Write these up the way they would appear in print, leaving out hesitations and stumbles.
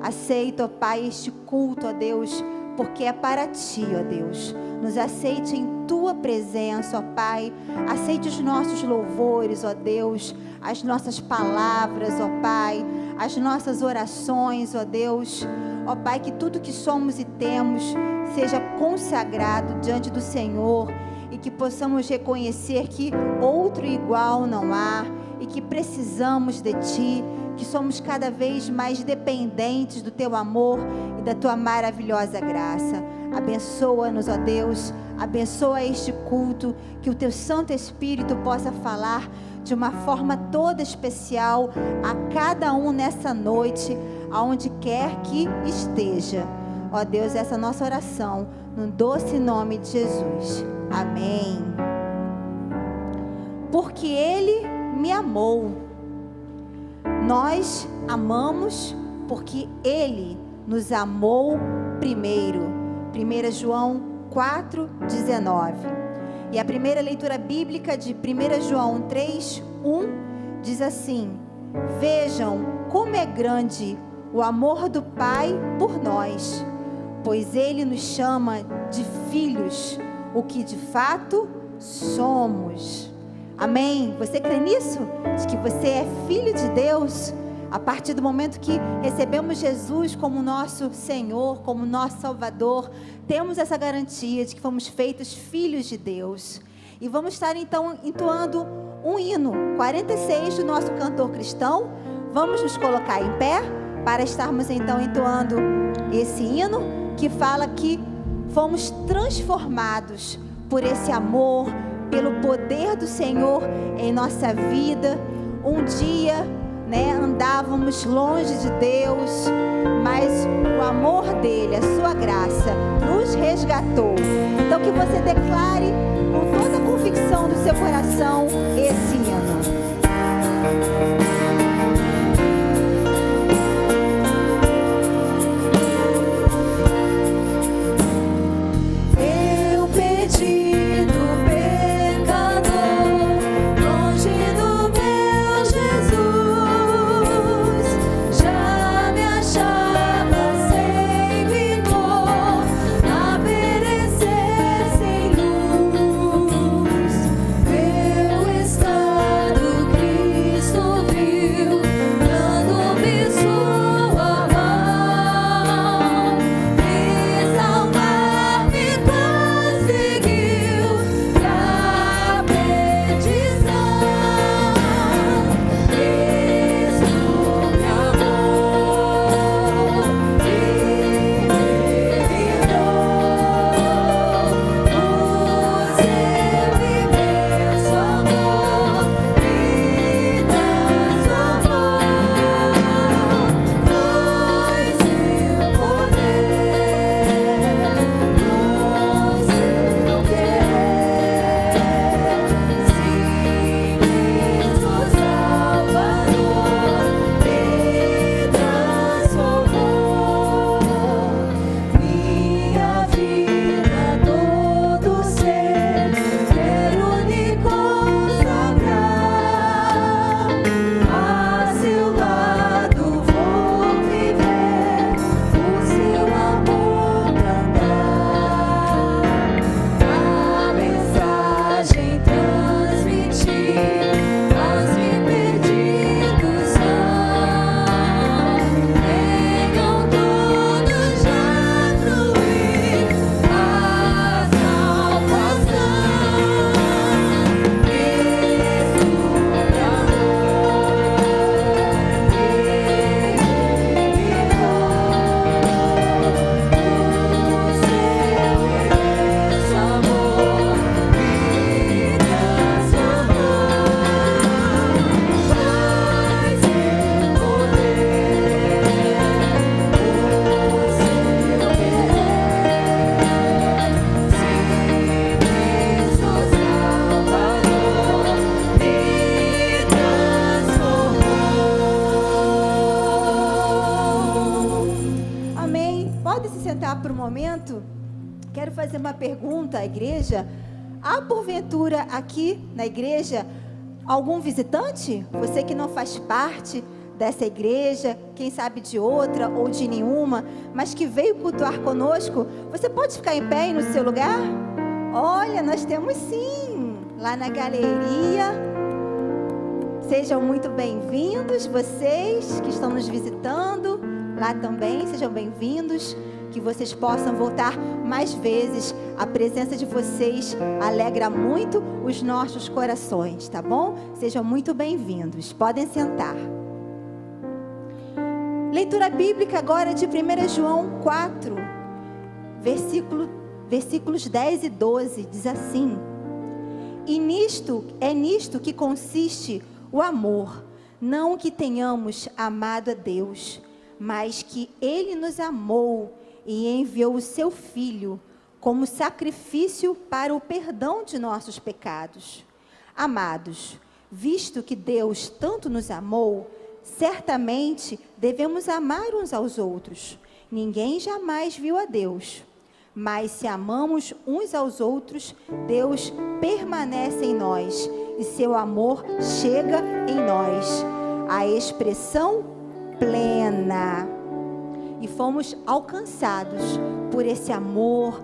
Aceita, ó Pai, este culto, ó Deus, porque é para Ti, ó Deus. Nos aceite em Tua presença, ó Pai. Aceite os nossos louvores, ó Deus, as nossas palavras, ó Pai, as nossas orações, ó Deus. Ó Pai, que tudo que somos e temos seja consagrado diante do Senhor e que possamos reconhecer que outro igual não há e que precisamos de Ti, que somos cada vez mais dependentes do Teu amor e da Tua maravilhosa graça. Abençoa-nos, ó Deus, abençoa este culto, que o Teu Santo Espírito possa falar de uma forma toda especial a cada um nessa noite, aonde quer que esteja. Ó Deus, essa é a nossa oração, no doce nome de Jesus. Amém. Porque Ele me amou. Nós amamos porque Ele nos amou primeiro. 1 João 4,19. E a primeira leitura bíblica de 1 João 3:1 diz assim: Vejam como é grande o amor do Pai por nós, pois Ele nos chama de filhos, o que de fato somos. Amém? Você crê nisso? De que você é filho de Deus? A partir do momento que recebemos Jesus como nosso Senhor, como nosso Salvador, temos essa garantia de que fomos feitos filhos de Deus. E vamos estar então entoando um hino 46 do nosso cantor cristão. Vamos nos colocar em pé para estarmos então entoando esse hino que fala que fomos transformados por esse amor, pelo poder do Senhor em nossa vida. Um dia, andávamos longe de Deus, mas o amor dele, a sua graça, nos resgatou. Então que você declare com toda a convicção do seu coração esse hino. Quero fazer uma pergunta à igreja. Há porventura aqui na igreja algum visitante? Você que não faz parte dessa igreja, quem sabe de outra ou de nenhuma, mas que veio cultuar conosco, você pode ficar em pé aí no seu lugar? Olha, nós temos sim, lá na galeria. Sejam muito bem-vindos, vocês que estão nos visitando, lá também, sejam bem-vindos. Que vocês possam voltar mais vezes. A presença de vocês alegra muito os nossos corações, tá bom? Sejam muito bem-vindos. Podem sentar. Leitura bíblica agora de 1 João 4, versículos 10 e 12, diz assim: E é nisto que consiste o amor, não que tenhamos amado a Deus, mas que Ele nos amou e enviou o seu Filho como sacrifício para o perdão de nossos pecados. Amados, visto que Deus tanto nos amou, certamente devemos amar uns aos outros. Ninguém jamais viu a Deus. Mas se amamos uns aos outros, Deus permanece em nós e seu amor chega em nós. A expressão plena. E fomos alcançados por esse amor,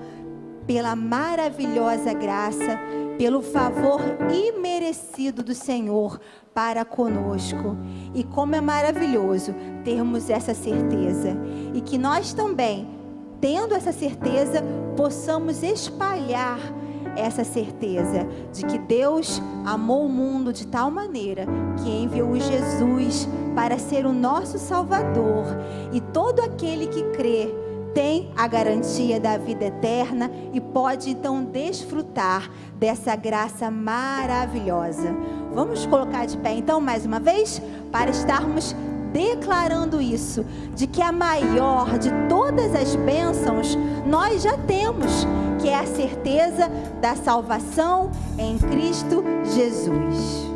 pela maravilhosa graça, pelo favor imerecido do Senhor para conosco. E como é maravilhoso termos essa certeza. E que nós também, tendo essa certeza, possamos espalhar essa certeza de que Deus amou o mundo de tal maneira que enviou Jesus para ser o nosso Salvador, e todo aquele que crê tem a garantia da vida eterna e pode então desfrutar dessa graça maravilhosa. Vamos colocar de pé então mais uma vez para estarmos declarando isso, de que a maior de todas as bênçãos nós já temos, que é a certeza da salvação em Cristo Jesus.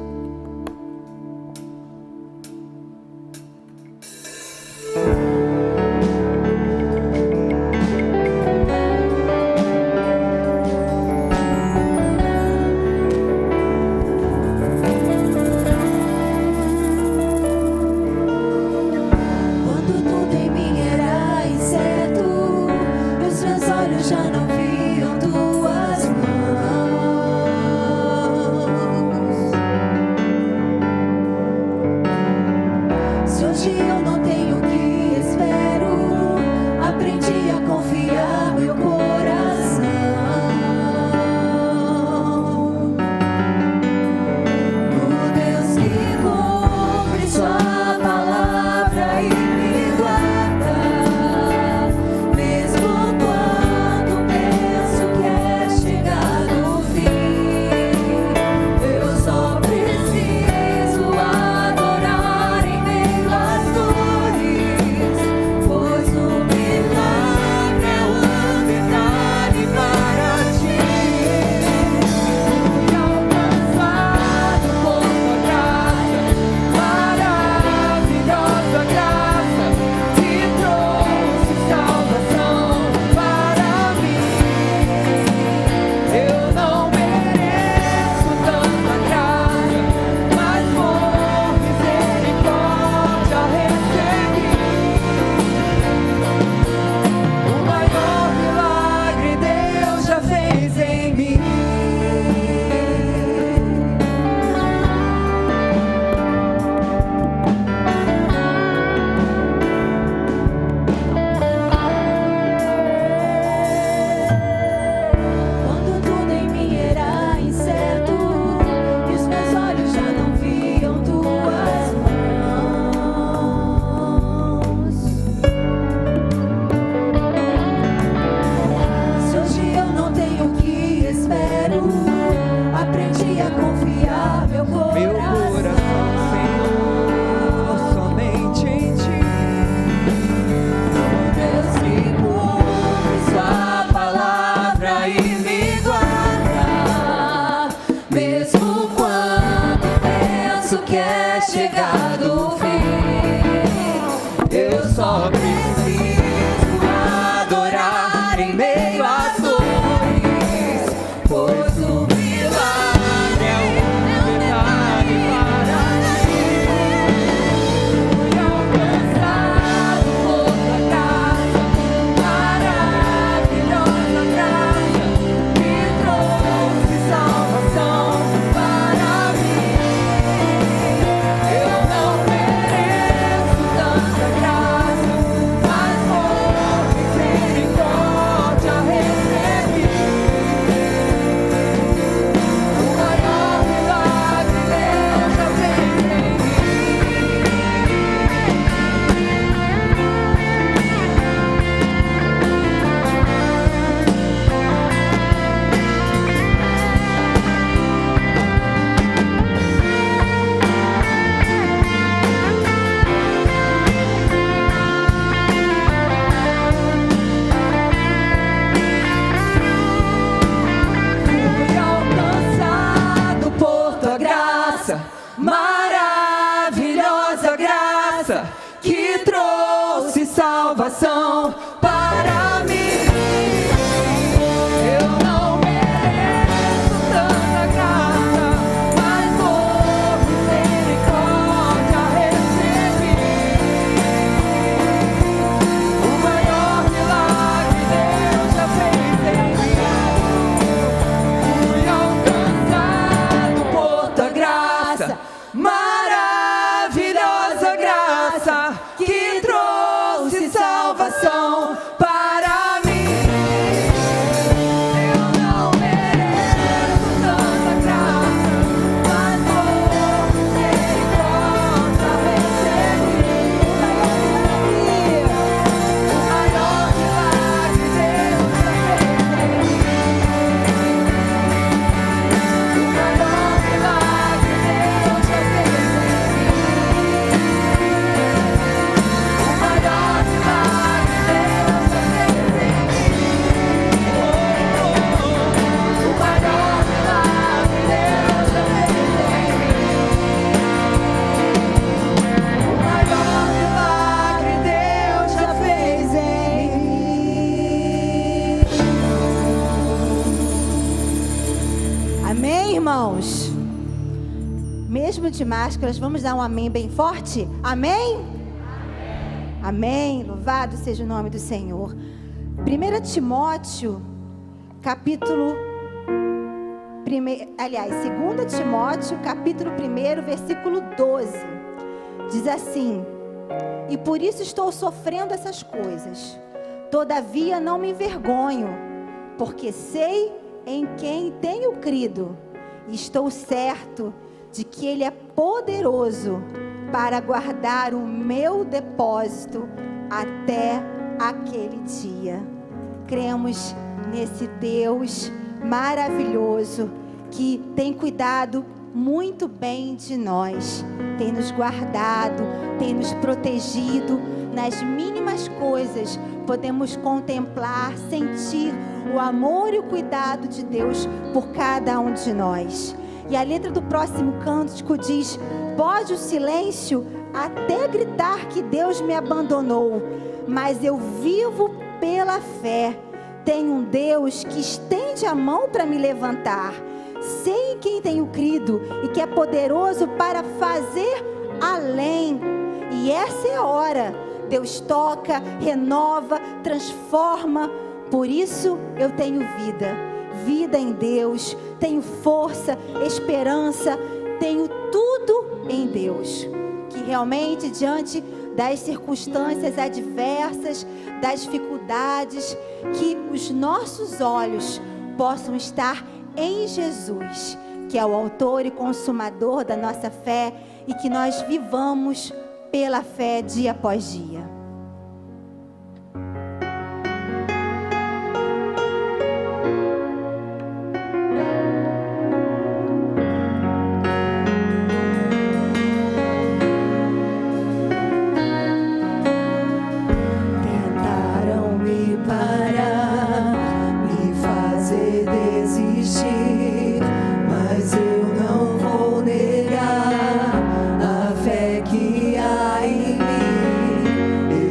de máscaras, vamos dar um amém bem forte? Amém? Amém. Amém. Louvado seja o nome do Senhor. 1 Timóteo, capítulo 2 Timóteo, capítulo 1, versículo 12. Diz assim: e por isso estou sofrendo essas coisas. Todavia não me envergonho, porque sei em quem tenho crido, e estou certo de que Ele é poderoso para guardar o meu depósito até aquele dia. Cremos nesse Deus maravilhoso que tem cuidado muito bem de nós, tem nos guardado, tem nos protegido. Nas mínimas coisas podemos contemplar, sentir o amor e o cuidado de Deus por cada um de nós. E a letra do próximo cântico diz: pode o silêncio até gritar que Deus me abandonou, mas eu vivo pela fé. Tenho um Deus que estende a mão para me levantar. Sei em quem tenho crido e que é poderoso para fazer além. E essa é a hora. Deus toca, renova, transforma. Por isso eu tenho vida em Deus, tenho força, esperança, tenho tudo em Deus. Que realmente diante das circunstâncias adversas, das dificuldades, que os nossos olhos possam estar em Jesus, que é o autor e consumador da nossa fé, e que nós vivamos pela fé dia após dia. Que há em mim,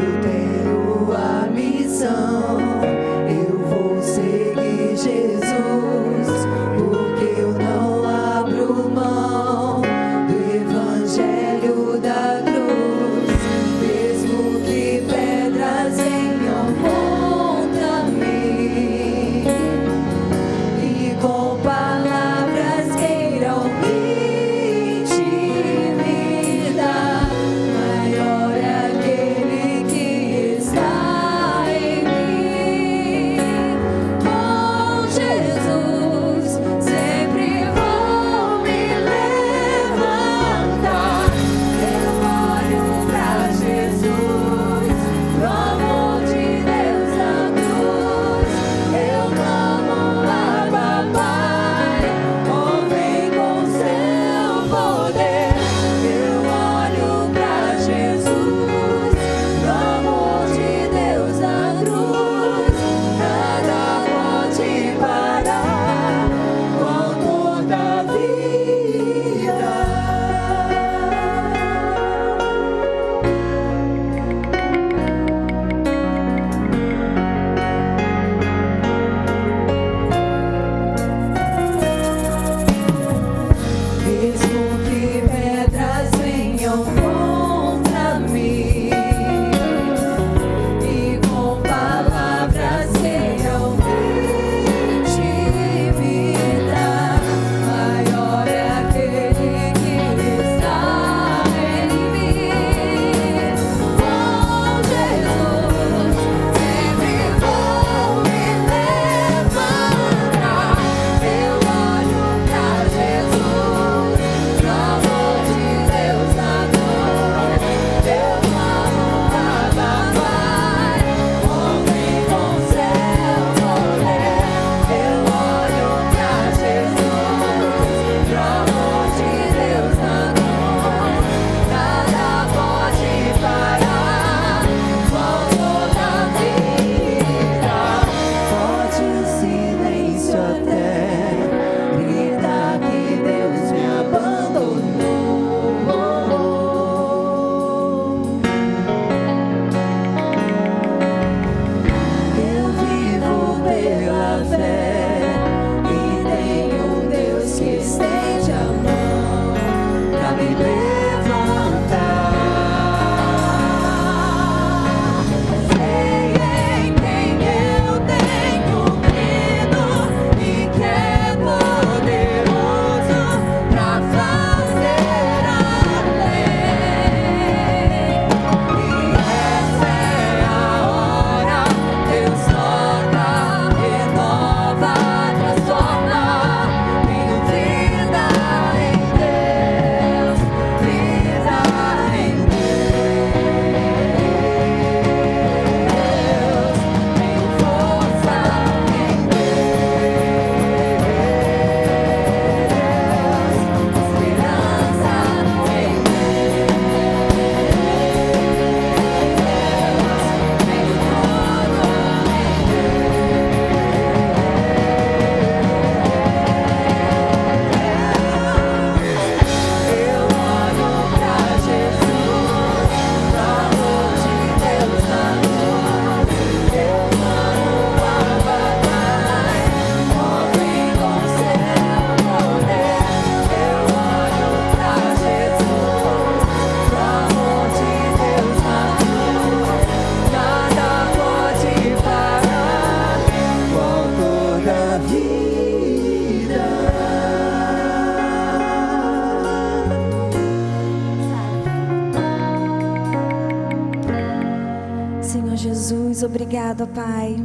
Jesus, obrigado, Pai.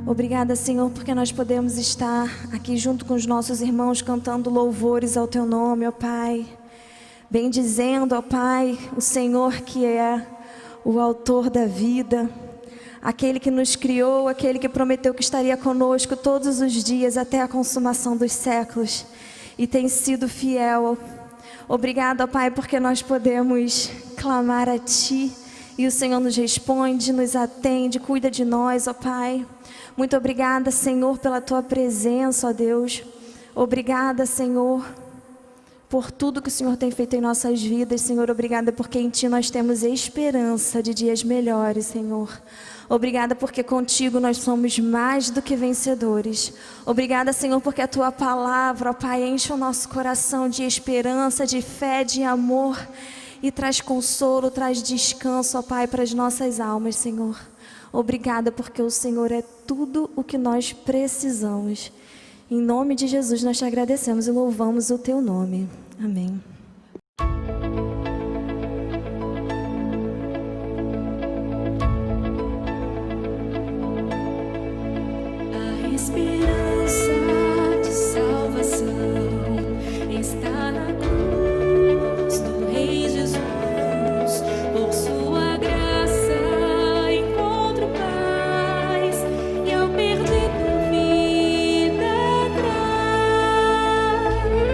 Obrigada, Senhor, porque nós podemos estar aqui junto com os nossos irmãos cantando louvores ao Teu nome, ó Pai. Bendizendo, ó Pai, o Senhor que é o autor da vida, aquele que nos criou, aquele que prometeu que estaria conosco todos os dias até a consumação dos séculos e tem sido fiel. Obrigada, ó Pai, porque nós podemos clamar a Ti e o Senhor nos responde, nos atende, cuida de nós, ó Pai. Muito obrigada, Senhor, pela Tua presença, ó Deus. Obrigada, Senhor, por tudo que o Senhor tem feito em nossas vidas, Senhor. Obrigada porque em Ti nós temos esperança de dias melhores, Senhor. Obrigada porque contigo nós somos mais do que vencedores. Obrigada, Senhor, porque a Tua palavra, ó Pai, enche o nosso coração de esperança, de fé, de amor e traz consolo, traz descanso, ó Pai, para as nossas almas, Senhor. Obrigada porque o Senhor é tudo o que nós precisamos. Em nome de Jesus nós te agradecemos e louvamos o Teu nome. Amém. A esperança de salvação está na cruz do Rei Jesus. Por sua graça encontro paz e ao perdido vida traz.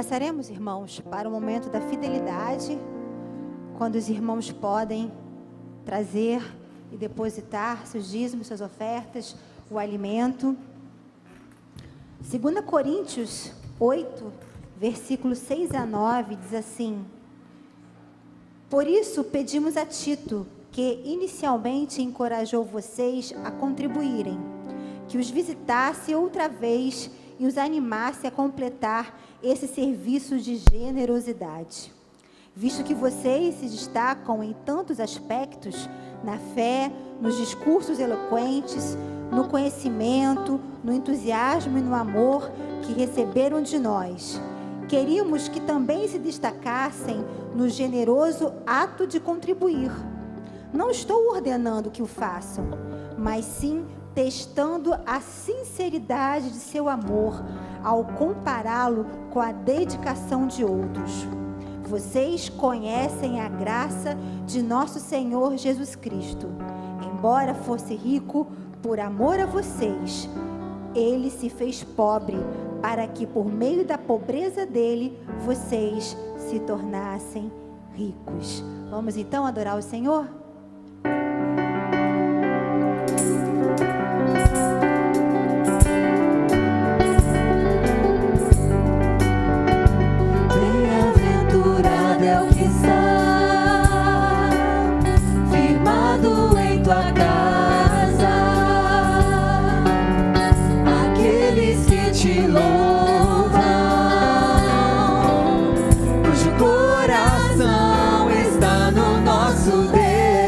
Passaremos, irmãos, para o momento da fidelidade, quando os irmãos podem trazer e depositar seus dízimos, suas ofertas, o alimento. 2 Coríntios 8, versículos 6 a 9, diz assim: Por isso pedimos a Tito, que inicialmente encorajou vocês a contribuírem, que os visitasse outra vez e os animasse a completar esse serviço de generosidade. Visto que vocês se destacam em tantos aspectos, na fé, nos discursos eloquentes, no conhecimento, no entusiasmo e no amor que receberam de nós, queríamos que também se destacassem no generoso ato de contribuir. Não estou ordenando que o façam, mas sim testando a sinceridade de seu amor ao compará-lo com a dedicação de outros. Vocês conhecem a graça de nosso Senhor Jesus Cristo. Embora fosse rico, por amor a vocês, ele se fez pobre, para que por meio da pobreza dele, vocês se tornassem ricos. Vamos então adorar o Senhor? Bem-aventurado é o que está firmado em tua casa, aqueles que te louvam, cujo coração está no nosso Deus.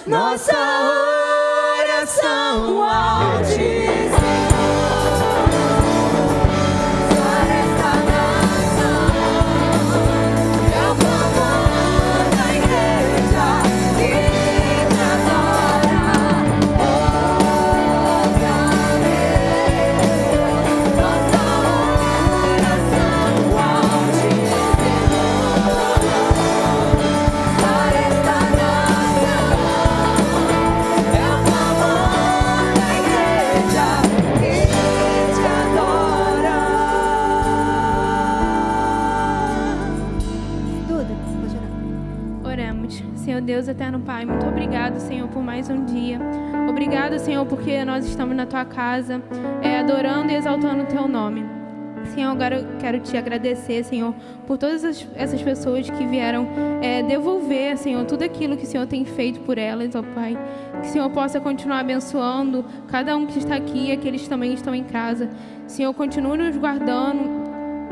nossa oração ao Ti, Senhor Deus, eterno Pai, muito obrigado, Senhor, por mais um dia. Obrigado, Senhor, porque nós estamos na Tua casa, adorando e exaltando o Teu nome. Senhor, agora eu quero Te agradecer, Senhor, por todas essas pessoas que vieram devolver, Senhor, tudo aquilo que o Senhor tem feito por elas, ó Pai. Que o Senhor possa continuar abençoando cada um que está aqui e aqueles que também estão em casa. Senhor, continue nos guardando,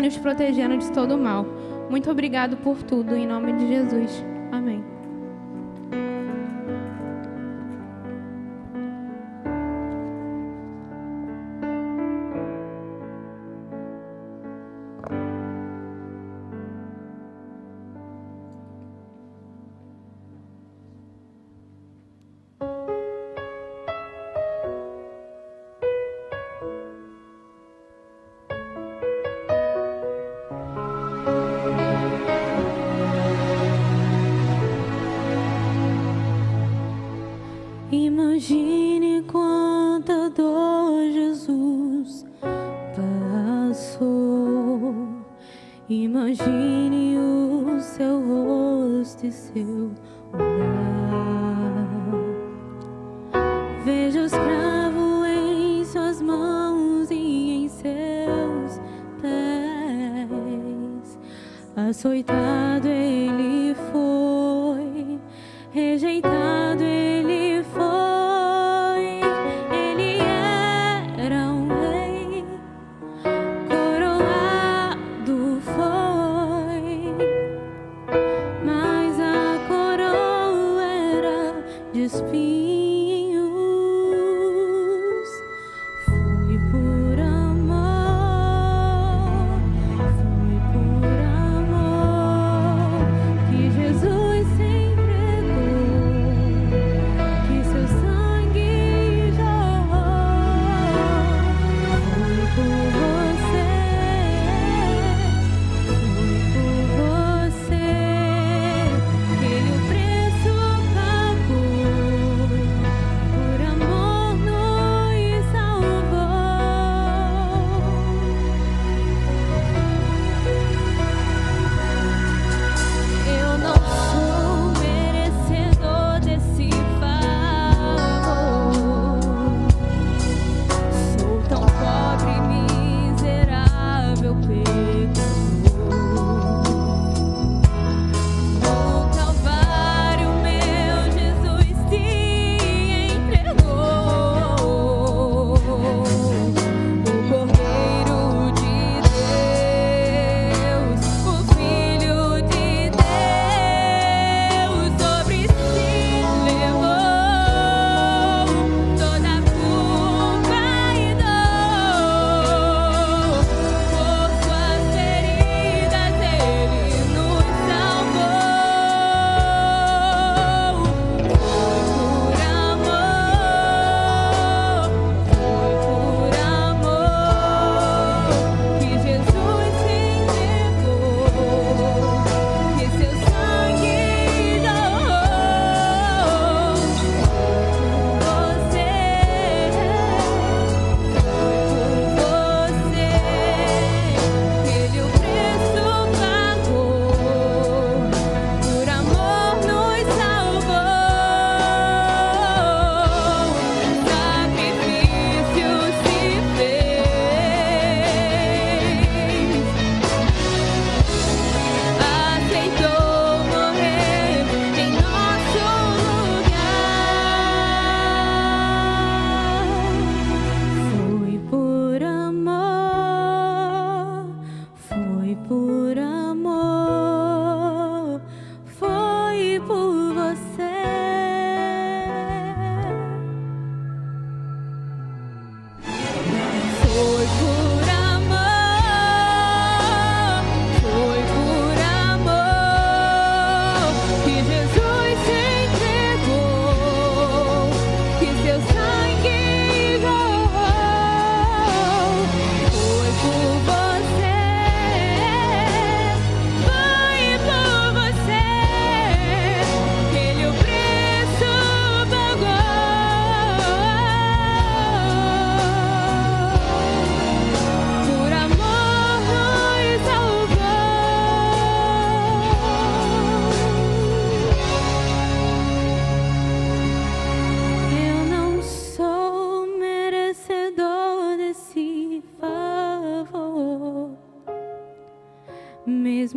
nos protegendo de todo o mal. Muito obrigado por tudo, em nome de Jesus. Amém. Imagine quanta dor Jesus passou. Imagine o seu rosto e seu olhar. Veja o escravo em suas mãos e em seus pés. Açoitado ele foi, rejeitado ele foi. Ele era um rei, coroado foi, mas a coroa era de espinhos. Foi por amor, foi por amor que Jesus se entregou, que seu sangue jorrou. Foi por você, que ele o preço pagou.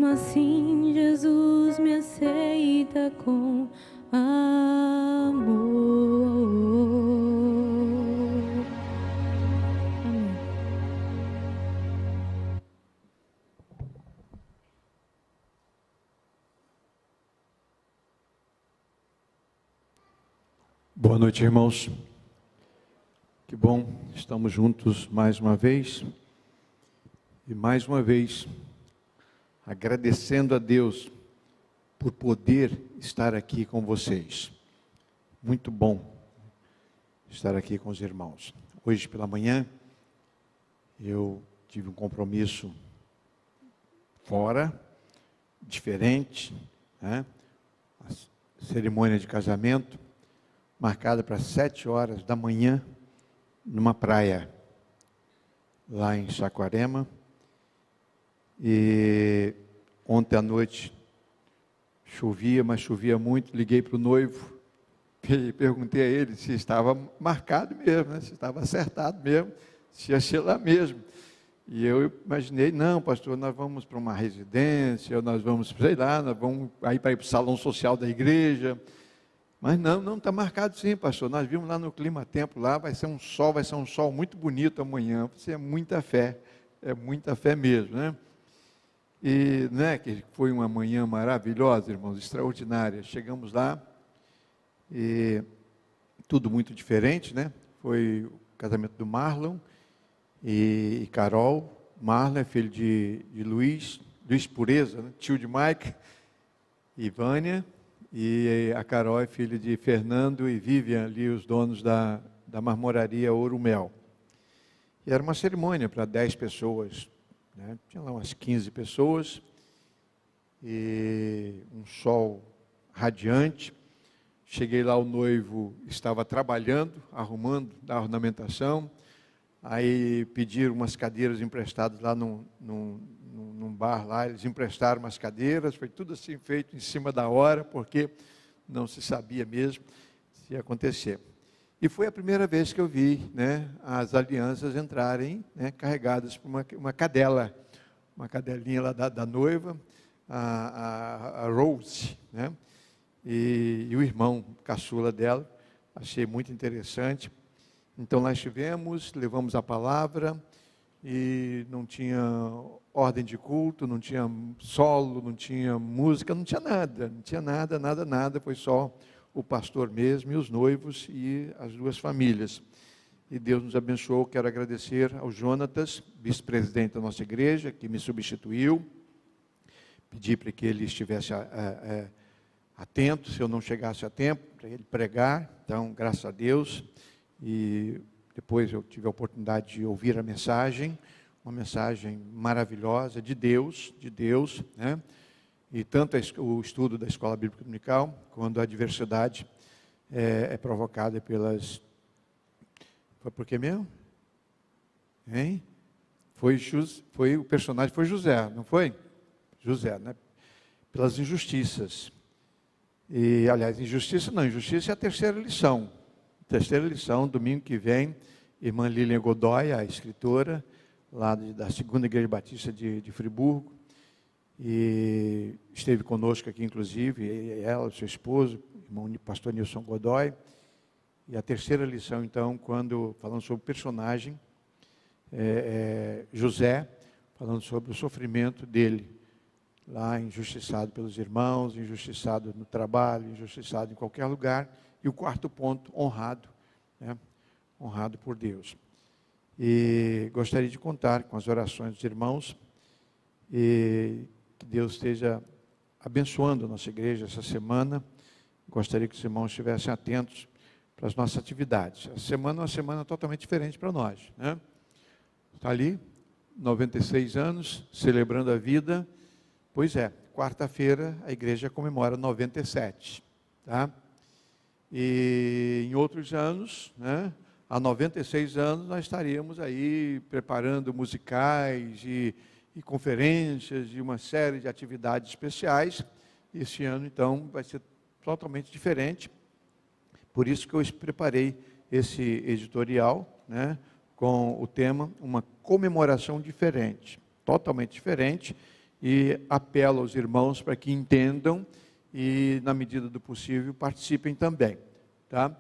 assim Jesus me aceita com amor. Amém. Boa noite, irmãos. Que bom, estamos juntos mais uma vez. E mais uma vez, agradecendo a Deus por poder estar aqui com vocês. Muito bom estar aqui com os irmãos. Hoje pela manhã, eu tive um compromisso fora, diferente, né? A cerimônia de casamento, marcada para 7 horas da manhã, numa praia, lá em Saquarema. E ontem à noite chovia, mas chovia muito. Liguei para o noivo e perguntei a ele se estava marcado mesmo, né? Se estava acertado mesmo, se ia ser lá mesmo. E eu imaginei, não, pastor, nós vamos para uma residência, nós vamos, sei lá, nós vamos aí para ir para o salão social da igreja. Mas não está marcado sim, pastor. Nós vimos lá no Clima Tempo, lá vai ser um sol muito bonito amanhã. Você é muita fé mesmo, né? E né, que foi uma manhã maravilhosa, irmãos, extraordinária. Chegamos lá e tudo muito diferente, né? Foi o casamento do Marlon e Carol. Marlon é filho de Luiz Pureza, né? Tio de Mike e Vânia. E a Carol é filha de Fernando e Vivian, ali os donos da marmoraria Ouro Mel. E era uma cerimônia para 10 pessoas, né? Tinha lá umas 15 pessoas, e um sol radiante. Cheguei lá, o noivo estava trabalhando, arrumando a ornamentação. Aí pediram umas cadeiras emprestadas lá num bar lá, eles emprestaram umas cadeiras, foi tudo assim feito em cima da hora, porque não se sabia mesmo se ia acontecer. E foi a primeira vez que eu vi, né, as alianças entrarem, né, carregadas por uma cadela, uma cadelinha lá da noiva, a Rose, né, e o irmão caçula dela. Achei muito interessante. Então lá estivemos, levamos a palavra, e não tinha ordem de culto, não tinha solo, não tinha música, não tinha nada, foi só o pastor mesmo e os noivos e as duas famílias. E Deus nos abençoou. Quero agradecer ao Jonatas, vice-presidente da nossa igreja, que me substituiu. Pedi para que ele estivesse atento, se eu não chegasse a tempo, para ele pregar. Então, graças a Deus. E depois eu tive a oportunidade de ouvir a mensagem, uma mensagem maravilhosa de Deus, né? E tanto o estudo da Escola Bíblica Dominical, quando a adversidade é provocada pelas... Foi por quê mesmo? Hein? O personagem foi José, não foi? José, né? Pelas injustiças. E, aliás, injustiça é a terceira lição. Domingo que vem, irmã Lilian Godoy, a escritora, lá da Segunda Igreja Batista de Friburgo, e esteve conosco aqui, inclusive, ela, seu esposo, irmão pastor Nilson Godoy. E a terceira lição, então, falando sobre o personagem, José, falando sobre o sofrimento dele, lá injustiçado pelos irmãos, injustiçado no trabalho, injustiçado em qualquer lugar. E o quarto ponto, honrado, né? Honrado por Deus. E gostaria de contar com as orações dos irmãos, e que Deus esteja abençoando a nossa igreja essa semana. Gostaria que os irmãos estivessem atentos para as nossas atividades. A semana é uma semana totalmente diferente para nós, né? Está ali, 96 anos, celebrando a vida. Pois é, quarta-feira a igreja comemora 97, tá? E em outros anos, né, há 96 anos, nós estaríamos aí preparando musicais e conferências e uma série de atividades especiais. Este ano, então, vai ser totalmente diferente. Por isso que eu preparei esse editorial, né, com o tema Uma Comemoração Diferente, totalmente diferente. e apelo aos irmãos para que entendam e, na medida do possível, participem também, tá?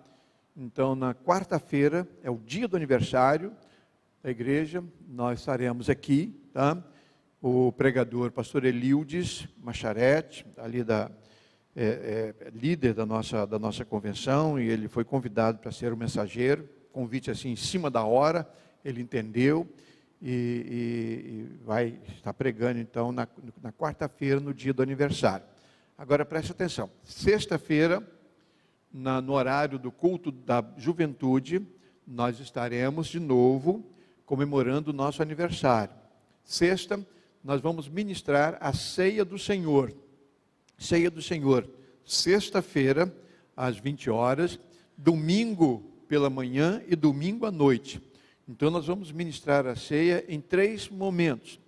Então, na quarta-feira, é o dia do aniversário da igreja, nós estaremos aqui, tá? O pregador, pastor Elildes Macharete, ali líder da nossa convenção, e ele foi convidado para ser o mensageiro, convite assim em cima da hora, ele entendeu, e vai estar pregando então na quarta-feira, no dia do aniversário. Agora preste atenção, sexta-feira, no horário do culto da juventude, nós estaremos de novo comemorando o nosso aniversário. Sexta, nós vamos ministrar a ceia do Senhor. Ceia do Senhor, sexta-feira, às 20 horas, domingo pela manhã e domingo à noite. Então, nós vamos ministrar a ceia em 3 momentos.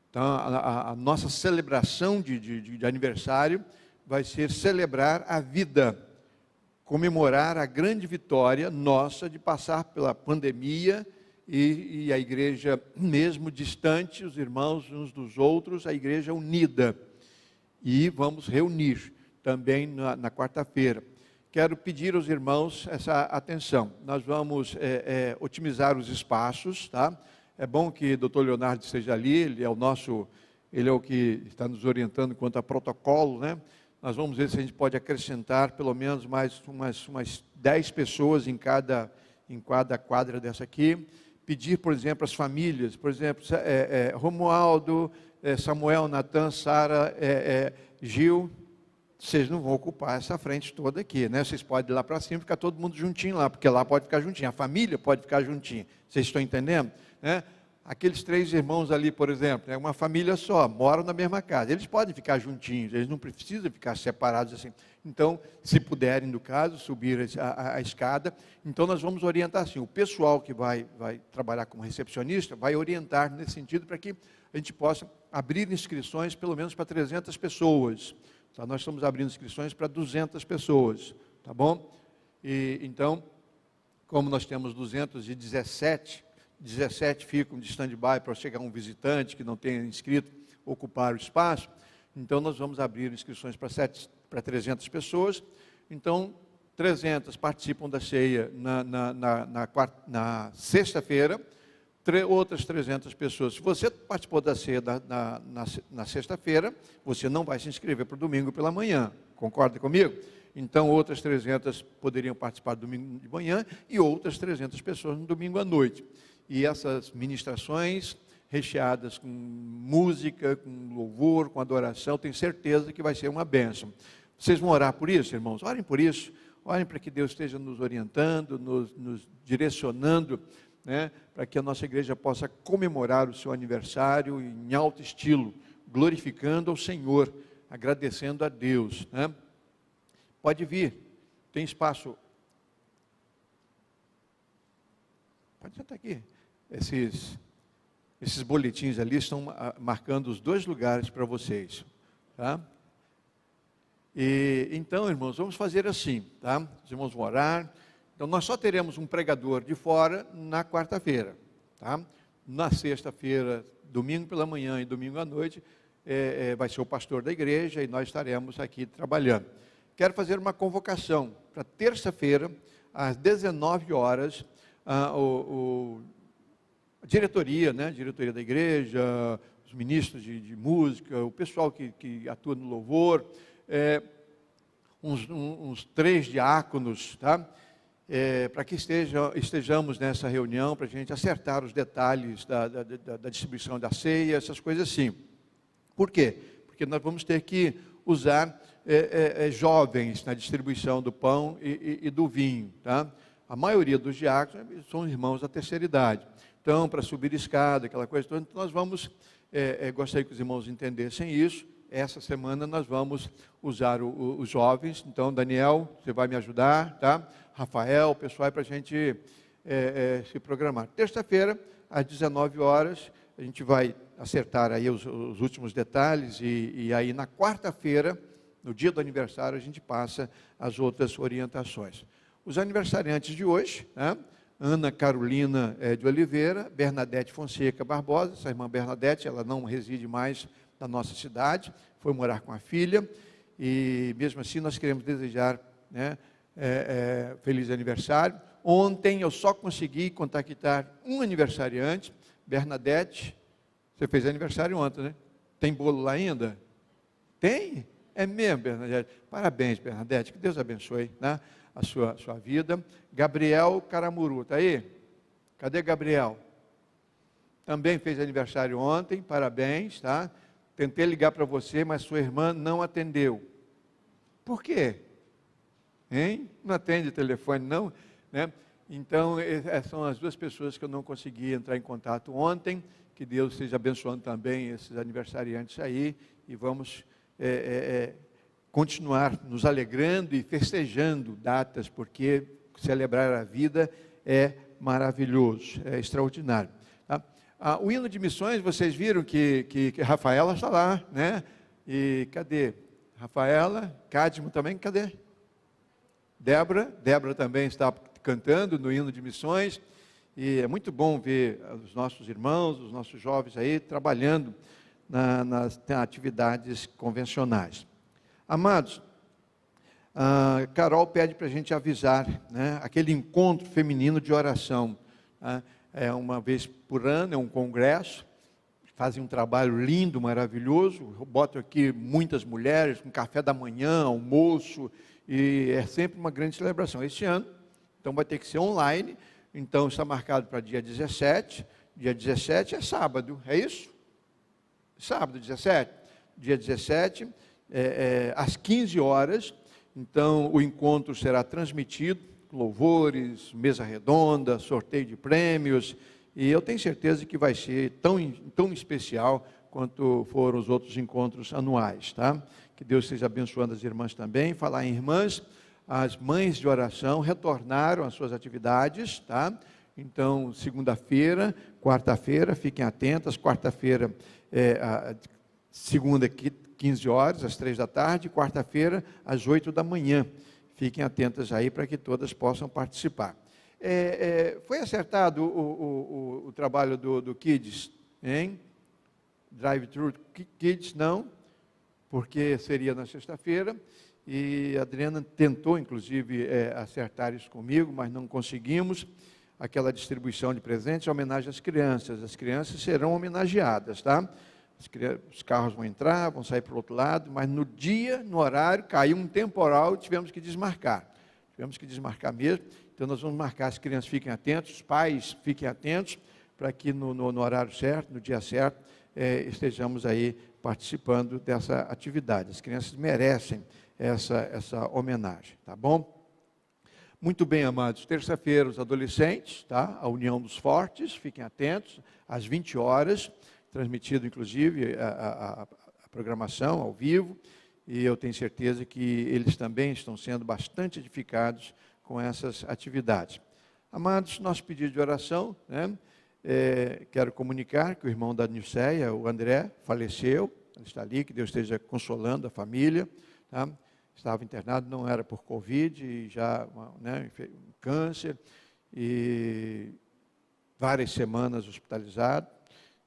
Então, a nossa celebração de aniversário vai ser celebrar a vida, comemorar a grande vitória nossa de passar pela pandemia e a igreja mesmo distante, os irmãos uns dos outros, a igreja unida. E vamos reunir também na quarta-feira. Quero pedir aos irmãos essa atenção. Nós vamos otimizar os espaços, tá? É bom que o doutor Leonardo esteja ali, ele é o que está nos orientando quanto a protocolo, né? Nós vamos ver se a gente pode acrescentar pelo menos mais umas 10 pessoas em cada quadra dessa aqui. Pedir, por exemplo, às famílias, por exemplo, Romualdo, Samuel, Natan, Sara, Gil, vocês não vão ocupar essa frente toda aqui, né? Vocês podem ir lá para cima e ficar todo mundo juntinho lá, porque lá pode ficar juntinho, a família pode ficar juntinha. Vocês estão entendendo? Né? Aqueles 3 irmãos ali, por exemplo, é uma família só, moram na mesma casa. Eles podem ficar juntinhos, eles não precisam ficar separados assim. Então, se puderem, no caso, subir a escada. Então, nós vamos orientar assim, o pessoal que vai trabalhar como recepcionista, vai orientar nesse sentido para que a gente possa abrir inscrições pelo menos para 300 pessoas. Tá? Nós estamos abrindo inscrições para 200 pessoas, tá bom? E, então, como nós temos 217 ficam de stand-by para chegar um visitante que não tenha inscrito, ocupar o espaço. Então, nós vamos abrir inscrições para 300 pessoas. Então, 300 participam da ceia na sexta-feira, outras 300 pessoas. Se você participou da ceia na sexta-feira, você não vai se inscrever para o domingo pela manhã. Concorda comigo? Então, outras 300 poderiam participar do domingo de manhã e outras 300 pessoas no domingo à noite. E essas ministrações recheadas com música, com louvor, com adoração, tenho certeza que vai ser uma bênção. Vocês vão orar por isso, irmãos? Orem por isso. Orem para que Deus esteja nos orientando, nos direcionando, né, para que a nossa igreja possa comemorar o seu aniversário em alto estilo, glorificando ao Senhor, agradecendo a Deus, né? Pode vir, tem espaço. Pode sentar aqui. Esses boletins ali estão marcando os 2 lugares para vocês, tá? E então, irmãos, vamos fazer assim, tá? Os irmãos vão orar. Então, nós só teremos um pregador de fora na quarta-feira, tá? Na sexta-feira, domingo pela manhã e domingo à noite, vai ser o pastor da igreja e nós estaremos aqui trabalhando. Quero fazer uma convocação para terça-feira, às 19 horas, a diretoria, né? Diretoria da igreja, os ministros de música, o pessoal que atua no louvor, uns 3 diáconos, tá? Para que estejamos nessa reunião, para a gente acertar os detalhes da distribuição da ceia, essas coisas assim. Por quê? Porque nós vamos ter que usar jovens na distribuição do pão e do vinho, tá? A maioria dos diáconos são irmãos da terceira idade. Então, para subir escada, aquela coisa toda, então nós vamos, gostaria que os irmãos entendessem isso. Essa semana nós vamos usar os jovens. Então, Daniel, você vai me ajudar, tá? Rafael, pessoal, para a gente se programar. Terça-feira, às 19 horas, a gente vai acertar aí os últimos detalhes e aí na quarta-feira, no dia do aniversário, a gente passa as outras orientações. Os aniversariantes de hoje, né? Ana Carolina de Oliveira, Bernadette Fonseca Barbosa, essa irmã Bernadette, ela não reside mais da nossa cidade, foi morar com a filha, e mesmo assim nós queremos desejar, né, feliz aniversário. Ontem eu só consegui contactar um aniversariante, Bernadette. Você fez aniversário ontem, né? Tem bolo lá ainda? Tem? É mesmo, Bernadette? Parabéns, Bernadette, que Deus abençoe, né, a sua vida. Gabriel Caramuru, está aí? Cadê Gabriel? Também fez aniversário ontem, parabéns, tá? Tentei ligar para você, mas sua irmã não atendeu. Por quê? Hein? Não atende o telefone, não? Né? Então, são as duas pessoas que eu não consegui entrar em contato ontem. Que Deus esteja abençoando também esses aniversariantes aí. E vamos continuar nos alegrando e festejando datas, porque celebrar a vida é maravilhoso, é extraordinário. Tá? O hino de missões, vocês viram que Rafaela está lá, né? E cadê? Rafaela, Cadmo também, cadê? Débora também está cantando no hino de missões, e é muito bom ver os nossos irmãos, os nossos jovens aí, trabalhando nas atividades convencionais. Amados, a Carol pede para a gente avisar, né, aquele encontro feminino de oração, né, é uma vez por ano, é um congresso, fazem um trabalho lindo, maravilhoso, eu boto aqui muitas mulheres, com café da manhã, almoço, e é sempre uma grande celebração. Este ano, então vai ter que ser online, então está marcado para dia 17 é sábado, é isso? Sábado 17, dia 17, às 15 horas, então o encontro será transmitido, louvores, mesa redonda, sorteio de prêmios, e eu tenho certeza que vai ser tão especial quanto foram os outros encontros anuais, tá? Que Deus esteja abençoando as irmãs também. Falar em irmãs, as mães de oração retornaram às suas atividades, tá? Então, segunda-feira, quarta-feira, fiquem atentas, quarta-feira, segunda, 15 horas, às 3 da tarde, quarta-feira, às 8 da manhã. Fiquem atentas aí para que todas possam participar. Foi acertado o trabalho do Kids, hein? Drive-thru Kids, não, porque seria na sexta-feira, e a Adriana tentou, inclusive, acertar isso comigo, mas não conseguimos. Aquela distribuição de presentes em homenagem às crianças. As crianças serão homenageadas, tá? Os carros vão entrar, vão sair para o outro lado, mas no dia, no horário, caiu um temporal e tivemos que desmarcar. Tivemos que desmarcar mesmo. Então, nós vamos marcar, as crianças fiquem atentos, os pais fiquem atentos, para que no horário certo, no dia certo, estejamos aí participando dessa atividade. As crianças merecem essa homenagem, tá bom? Muito bem, amados. Terça-feira, os adolescentes, tá? A União dos Fortes, fiquem atentos, às 20 horas, transmitido, inclusive, a programação ao vivo, e eu tenho certeza que eles também estão sendo bastante edificados com essas atividades. Amados, nosso pedido de oração, né? Quero comunicar que o irmão da Nilceia, o André, faleceu, ele está ali, que Deus esteja consolando a família, tá? Estava internado, não era por Covid, e já, né, câncer, e várias semanas hospitalizado,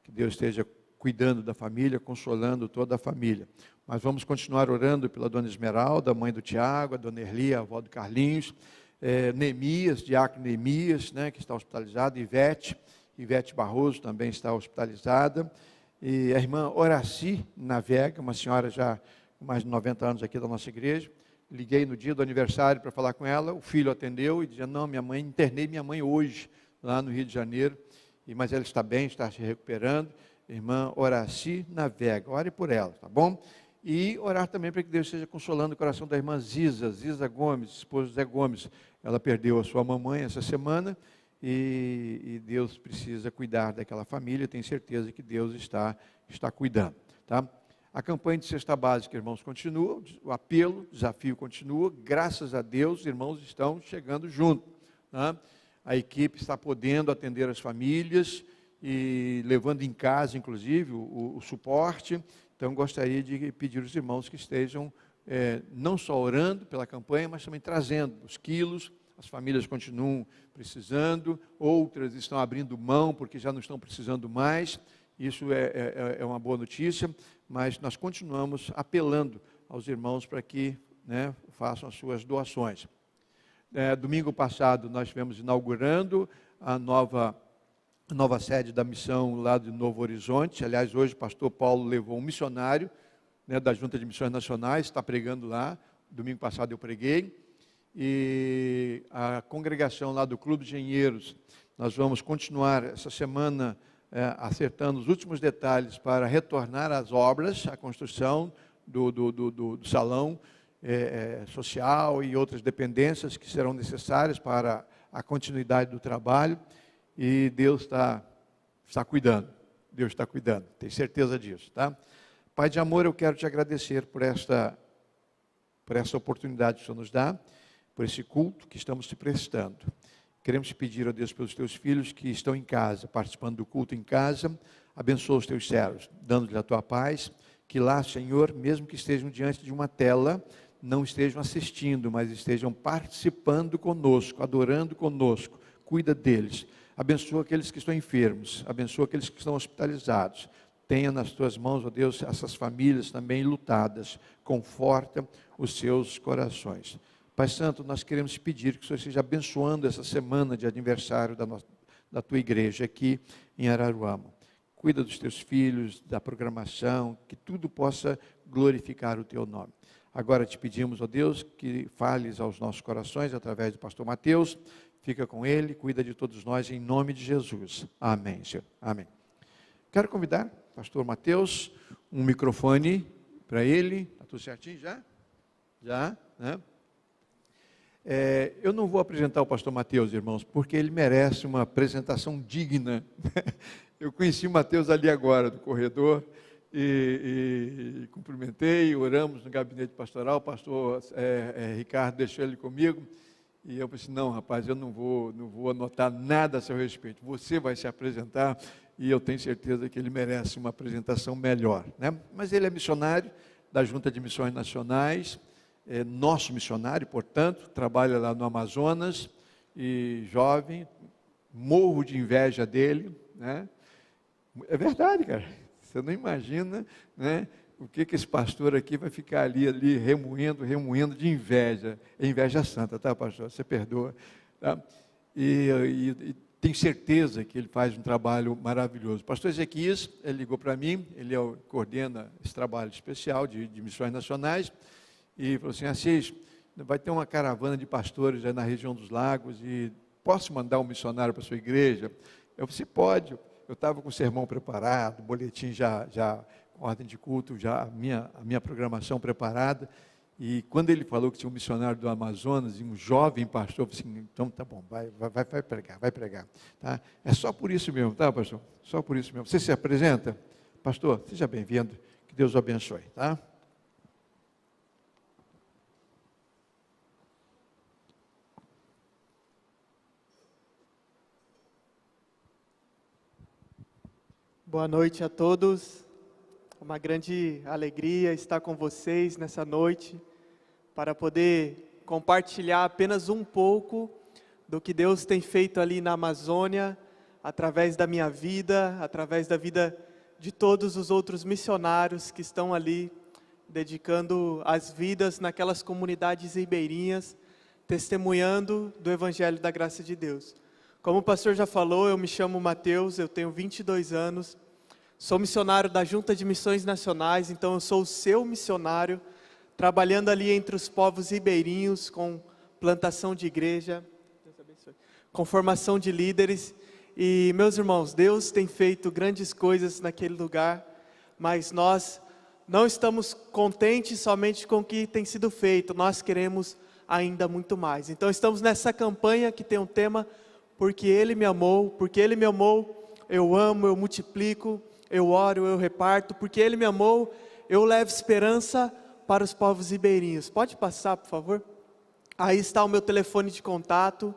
que Deus esteja cuidando da família, consolando toda a família. Mas vamos continuar orando pela dona Esmeralda, a mãe do Tiago, a dona Erli, a avó do Carlinhos, Neemias, diácono Neemias, né, que está hospitalizado, Ivete Barroso também está hospitalizada, e a irmã Horaci Navega, uma senhora já com mais de 90 anos aqui da nossa igreja. Liguei no dia do aniversário para falar com ela, o filho atendeu e dizia, não, internei minha mãe hoje, lá no Rio de Janeiro, mas ela está bem, está se recuperando. Irmã Horaci Navega, ore por ela, tá bom? E orar também para que Deus esteja consolando o coração da irmã Ziza Gomes, esposa de Zé Gomes. Ela perdeu a sua mamãe essa semana, e Deus precisa cuidar daquela família, tenho certeza que Deus está cuidando, tá? A campanha de cesta básica, irmãos, continua, o apelo, o desafio continua, graças a Deus, irmãos estão chegando junto, tá? A equipe está podendo atender as famílias e levando em casa, inclusive, o suporte. Então, gostaria de pedir aos irmãos que estejam não só orando pela campanha, mas também trazendo os quilos. As famílias continuam precisando, outras estão abrindo mão porque já não estão precisando mais. Isso é uma boa notícia, mas nós continuamos apelando aos irmãos para que, né, façam as suas doações. Domingo passado nós estivemos inaugurando a nova sede da missão lá de Novo Horizonte. Aliás, hoje o pastor Paulo levou um missionário, né, da Junta de Missões Nacionais, está pregando lá. Domingo passado eu preguei. E a congregação lá do Clube de Engenheiros, nós vamos continuar essa semana acertando os últimos detalhes para retornar às obras, a construção do salão social e outras dependências que serão necessárias para a continuidade do trabalho. E Deus está cuidando, Deus está cuidando, tenho certeza disso, tá? Pai de amor, eu quero te agradecer por essa oportunidade que o Senhor nos dá, por esse culto que estamos te prestando. Queremos te pedir, ó Deus, pelos teus filhos que estão em casa, participando do culto em casa, abençoa os teus servos, dando-lhe a tua paz, que lá, Senhor, mesmo que estejam diante de uma tela, não estejam assistindo, mas estejam participando conosco, adorando conosco, cuida deles. Abençoa aqueles que estão enfermos, abençoa aqueles que estão hospitalizados. Tenha nas tuas mãos, ó Deus, essas famílias também lutadas. Conforta os seus corações. Pai Santo, nós queremos te pedir que o Senhor esteja abençoando essa semana de aniversário da tua igreja aqui em Araruama. Cuida dos teus filhos, da programação, que tudo possa glorificar o teu nome. Agora te pedimos, ó Deus, que fales aos nossos corações através do pastor Mateus. Fica com ele, cuida de todos nós, em nome de Jesus. Amém, Senhor. Amém. Quero convidar o pastor Mateus, um microfone para ele. Está tudo certinho já? Já, né? Eu não vou apresentar o pastor Mateus, irmãos, porque ele merece uma apresentação digna. Eu conheci o Mateus ali agora, do corredor, e cumprimentei, oramos no gabinete pastoral, o pastor Ricardo deixou ele comigo, e eu pensei, não, rapaz, eu não vou anotar nada a seu respeito, você vai se apresentar, e eu tenho certeza que ele merece uma apresentação melhor, né? Mas ele é missionário da Junta de Missões Nacionais, nosso missionário, portanto, trabalha lá no Amazonas, e jovem, morro de inveja dele, né? É verdade, cara, você não imagina, né, o que esse pastor aqui vai ficar ali remoendo de inveja. É inveja santa, tá, pastor? Você perdoa, tá? E tenho certeza que ele faz um trabalho maravilhoso. O pastor Ezequias, ele ligou para mim, ele coordena esse trabalho especial de missões nacionais, e falou assim, Assis, vai ter uma caravana de pastores aí na região dos lagos, e posso mandar um missionário para a sua igreja? Eu falei, pode. Eu estava com o sermão preparado, o boletim já com ordem de culto, já a minha programação preparada, e quando ele falou que tinha um missionário do Amazonas, e um jovem pastor, eu falei assim, então tá bom, vai pregar, tá? É só por isso mesmo, tá, pastor? Só por isso mesmo. Você se apresenta? Pastor, seja bem-vindo, que Deus o abençoe, tá? Boa noite a todos, é uma grande alegria estar com vocês nessa noite, para poder compartilhar apenas um pouco do que Deus tem feito ali na Amazônia, através da minha vida, através da vida de todos os outros missionários que estão ali, dedicando as vidas naquelas comunidades ribeirinhas, testemunhando do Evangelho da Graça de Deus. Como o pastor já falou, eu me chamo Mateus, eu tenho 22 anos, sou missionário da Junta de Missões Nacionais, então eu sou o seu missionário, trabalhando ali entre os povos ribeirinhos, com plantação de igreja, com formação de líderes. E, meus irmãos, Deus tem feito grandes coisas naquele lugar, mas nós não estamos contentes somente com o que tem sido feito, nós queremos ainda muito mais. Então estamos nessa campanha que tem um tema, porque Ele me amou, eu amo, eu multiplico, eu oro, eu reparto, porque Ele me amou, eu levo esperança para os povos ribeirinhos. Pode passar, por favor? Aí está o meu telefone de contato,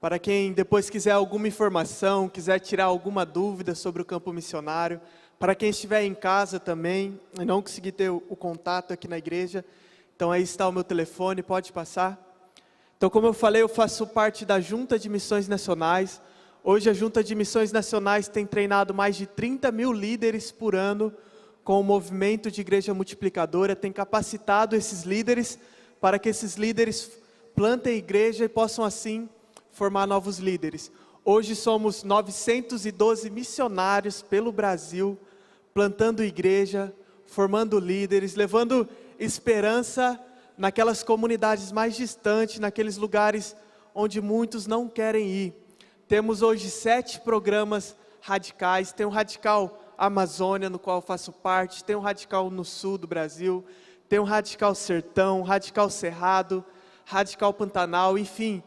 para quem depois quiser alguma informação, quiser tirar alguma dúvida sobre o campo missionário, para quem estiver em casa também, e não conseguir ter o contato aqui na igreja, então aí está o meu telefone, pode passar. Então, como eu falei, eu faço parte da Junta de Missões Nacionais, Hoje a Junta de Missões Nacionais tem treinado mais de 30 mil líderes por ano com o movimento de igreja multiplicadora, tem capacitado esses líderes para que esses líderes plantem igreja e possam assim formar novos líderes. Hoje somos 912 missionários pelo Brasil, plantando igreja, formando líderes, levando esperança naquelas comunidades mais distantes, naqueles lugares onde muitos não querem ir. Temos hoje 7 programas radicais, tem o Radical Amazônia, no qual eu faço parte, tem o Radical no sul do Brasil, tem o Radical Sertão, Radical Cerrado, Radical Pantanal, enfim.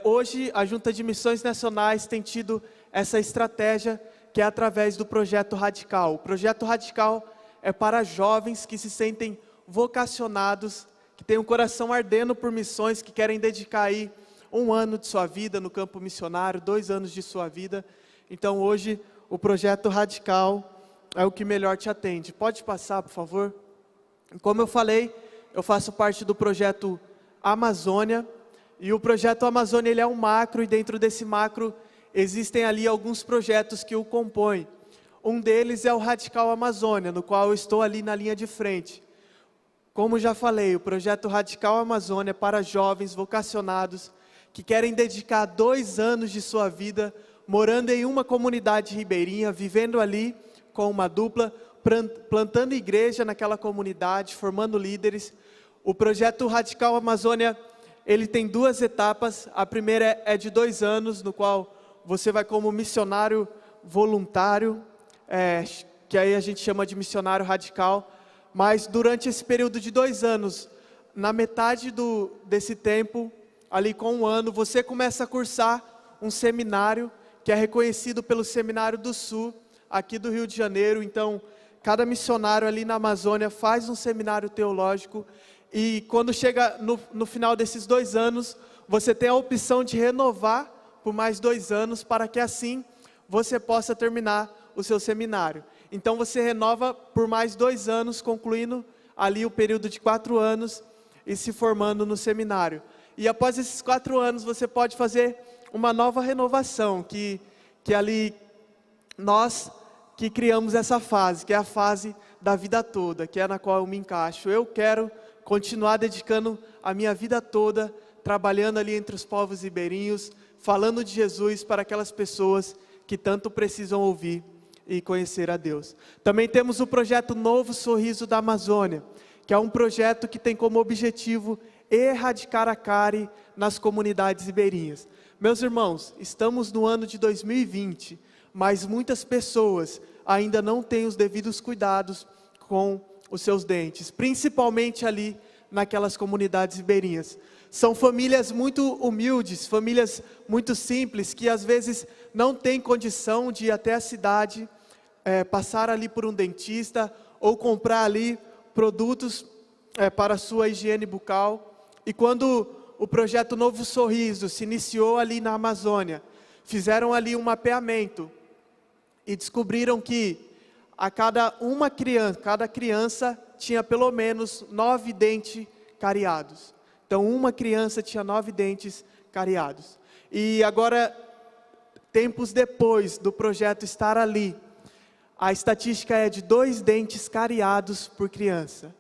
Hoje a Junta de Missões Nacionais tem tido essa estratégia que é através do Projeto Radical. O Projeto Radical é para jovens que se sentem vocacionados, que têm um coração ardendo por missões, que querem dedicar aí 1 ano de sua vida no campo missionário, 2 anos de sua vida. Então hoje o Projeto Radical é o que melhor te atende. Pode passar, por favor? Como eu falei, eu faço parte do Projeto Amazônia, e o Projeto Amazônia ele é um macro, e dentro desse macro existem ali alguns projetos que o compõem. Um deles é o Radical Amazônia, no qual eu estou ali na linha de frente. Como já falei, o Projeto Radical Amazônia é para jovens vocacionados que querem dedicar 2 anos de sua vida morando em uma comunidade ribeirinha, vivendo ali com uma dupla, plantando igreja naquela comunidade, formando líderes. O Projeto Radical Amazônia, ele tem 2 etapas. A primeira é de 2 anos, no qual você vai como missionário voluntário, que aí a gente chama de missionário radical. Mas durante esse período de 2 anos, na metade desse tempo, ali com 1 ano, você começa a cursar um seminário que é reconhecido pelo Seminário do Sul, aqui do Rio de Janeiro. Então, cada missionário ali na Amazônia faz um seminário teológico, e quando chega no final desses 2 anos, você tem a opção de renovar por mais 2 anos, para que assim você possa terminar o seu seminário. Então você renova por mais 2 anos, concluindo ali o período de 4 anos e se formando no seminário. E após esses 4 anos você pode fazer uma nova renovação, que ali nós que criamos essa fase, que é a fase da vida toda, que é na qual eu me encaixo. Eu quero continuar dedicando a minha vida toda, trabalhando ali entre os povos ribeirinhos, falando de Jesus para aquelas pessoas que tanto precisam ouvir e conhecer a Deus. Também temos o projeto Novo Sorriso da Amazônia, que é um projeto que tem como objetivo erradicar a cárie nas comunidades ribeirinhas. Meus irmãos, estamos no ano de 2020, mas muitas pessoas ainda não têm os devidos cuidados com os seus dentes, principalmente ali naquelas comunidades ribeirinhas. São famílias muito humildes, famílias muito simples, que às vezes não têm condição de ir até a cidade, passar ali por um dentista, ou comprar ali produtos para a sua higiene bucal. E quando o projeto Novo Sorriso se iniciou ali na Amazônia, fizeram ali um mapeamento e descobriram que cada criança tinha pelo menos 9 dentes cariados. Então uma criança tinha 9 dentes cariados. E agora, tempos depois do projeto estar ali, a estatística é de 2 dentes cariados por criança.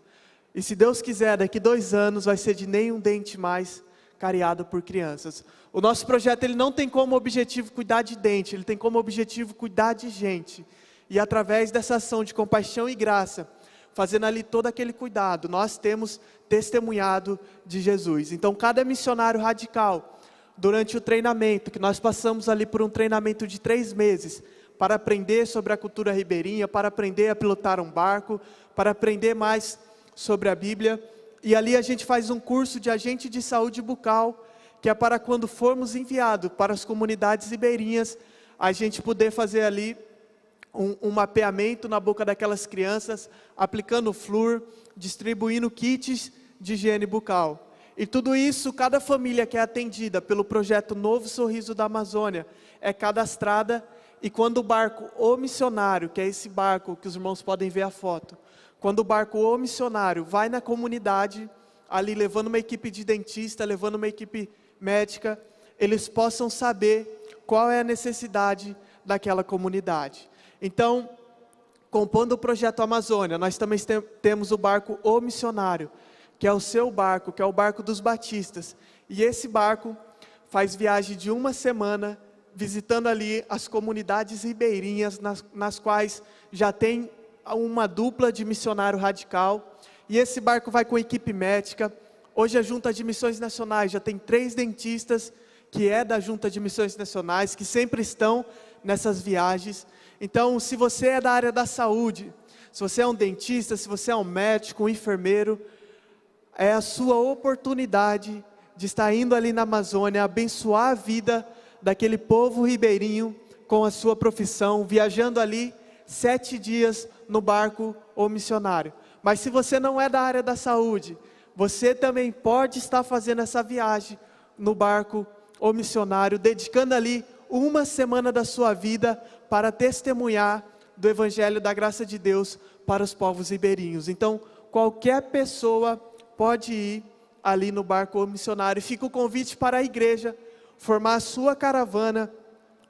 E se Deus quiser, daqui 2 anos vai ser de nenhum dente mais cariado por crianças. O nosso projeto ele não tem como objetivo cuidar de dente, ele tem como objetivo cuidar de gente. E através dessa ação de compaixão e graça, fazendo ali todo aquele cuidado, nós temos testemunhado de Jesus. Então cada missionário radical, durante o treinamento, que nós passamos ali por um treinamento de 3 meses, para aprender sobre a cultura ribeirinha, para aprender a pilotar um barco, para aprender mais sobre a Bíblia. E ali a gente faz um curso de agente de saúde bucal, que é para quando formos enviados para as comunidades ribeirinhas, a gente poder fazer ali um mapeamento na boca daquelas crianças, aplicando flúor, distribuindo kits de higiene bucal. E tudo isso, cada família que é atendida pelo projeto Novo Sorriso da Amazônia é cadastrada, e quando o barco O Missionário, que é esse barco que os irmãos podem ver a foto, quando o barco O Missionário vai na comunidade, ali levando uma equipe de dentista, levando uma equipe médica, eles possam saber qual é a necessidade daquela comunidade. Então, compondo o projeto Amazônia, nós também temos o barco O Missionário, que é o seu barco, que é o barco dos batistas. E esse barco faz viagem de uma semana, visitando ali as comunidades ribeirinhas, nas quais já tem uma dupla de missionário radical. E esse barco vai com equipe médica. Hoje a Junta de Missões Nacionais já tem 3 dentistas, que é da Junta de Missões Nacionais, que sempre estão nessas viagens. Então, se você é da área da saúde, se você é um dentista, se você é um médico, um enfermeiro, é a sua oportunidade de estar indo ali na Amazônia, abençoar a vida daquele povo ribeirinho com a sua profissão, viajando ali 7 dias no barco O Missionário. Mas se você não é da área da saúde, você também pode estar fazendo essa viagem no barco O Missionário, dedicando ali uma semana da sua vida para testemunhar do Evangelho da Graça de Deus para os povos ribeirinhos. Então, qualquer pessoa pode ir ali no barco O Missionário. Fica o convite para a igreja formar a sua caravana,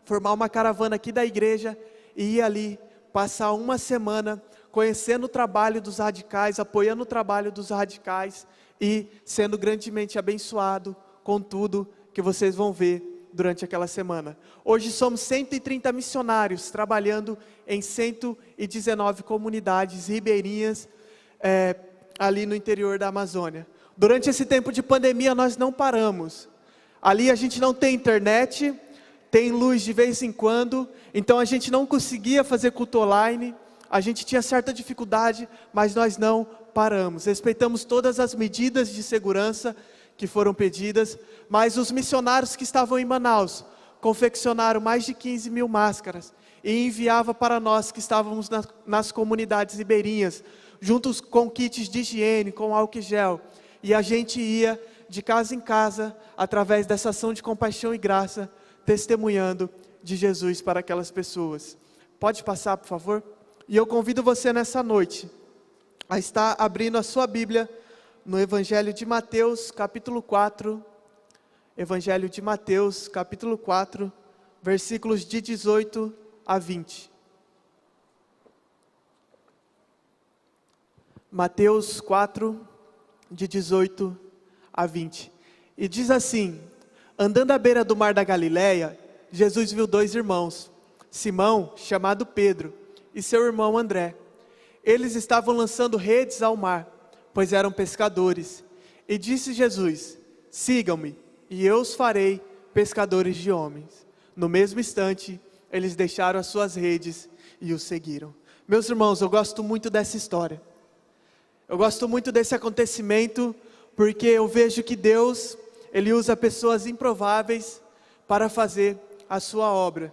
formar uma caravana aqui da igreja e ir ali, passar uma semana conhecendo o trabalho dos radicais, apoiando o trabalho dos radicais e sendo grandemente abençoado com tudo que vocês vão ver durante aquela semana. Hoje somos 130 missionários trabalhando em 119 comunidades ribeirinhas ali no interior da Amazônia. Durante esse tempo de pandemia nós não paramos. Ali a gente não tem internet, tem luz de vez em quando, então a gente não conseguia fazer culto online, a gente tinha certa dificuldade, mas nós não paramos. Respeitamos todas as medidas de segurança que foram pedidas, mas os missionários que estavam em Manaus confeccionaram mais de 15 mil máscaras e enviava para nós que estávamos nas comunidades ribeirinhas, juntos com kits de higiene, com álcool gel, e a gente ia de casa em casa, através dessa ação de compaixão e graça, testemunhando de Jesus para aquelas pessoas. Pode passar, por favor? E eu convido você nessa noite a estar abrindo a sua Bíblia no Evangelho de Mateus, capítulo 4, Evangelho de Mateus, capítulo 4, versículos de 18 a 20. Mateus 4, de 18 a 20. E diz assim: andando à beira do mar da Galileia, Jesus viu 2 irmãos, Simão, chamado Pedro, e seu irmão André. Eles estavam lançando redes ao mar, pois eram pescadores. E disse Jesus: sigam-me, e eu os farei pescadores de homens. No mesmo instante, eles deixaram as suas redes e os seguiram. Meus irmãos, eu gosto muito dessa história. Eu gosto muito desse acontecimento, porque eu vejo que Deus, Ele usa pessoas improváveis para fazer a sua obra,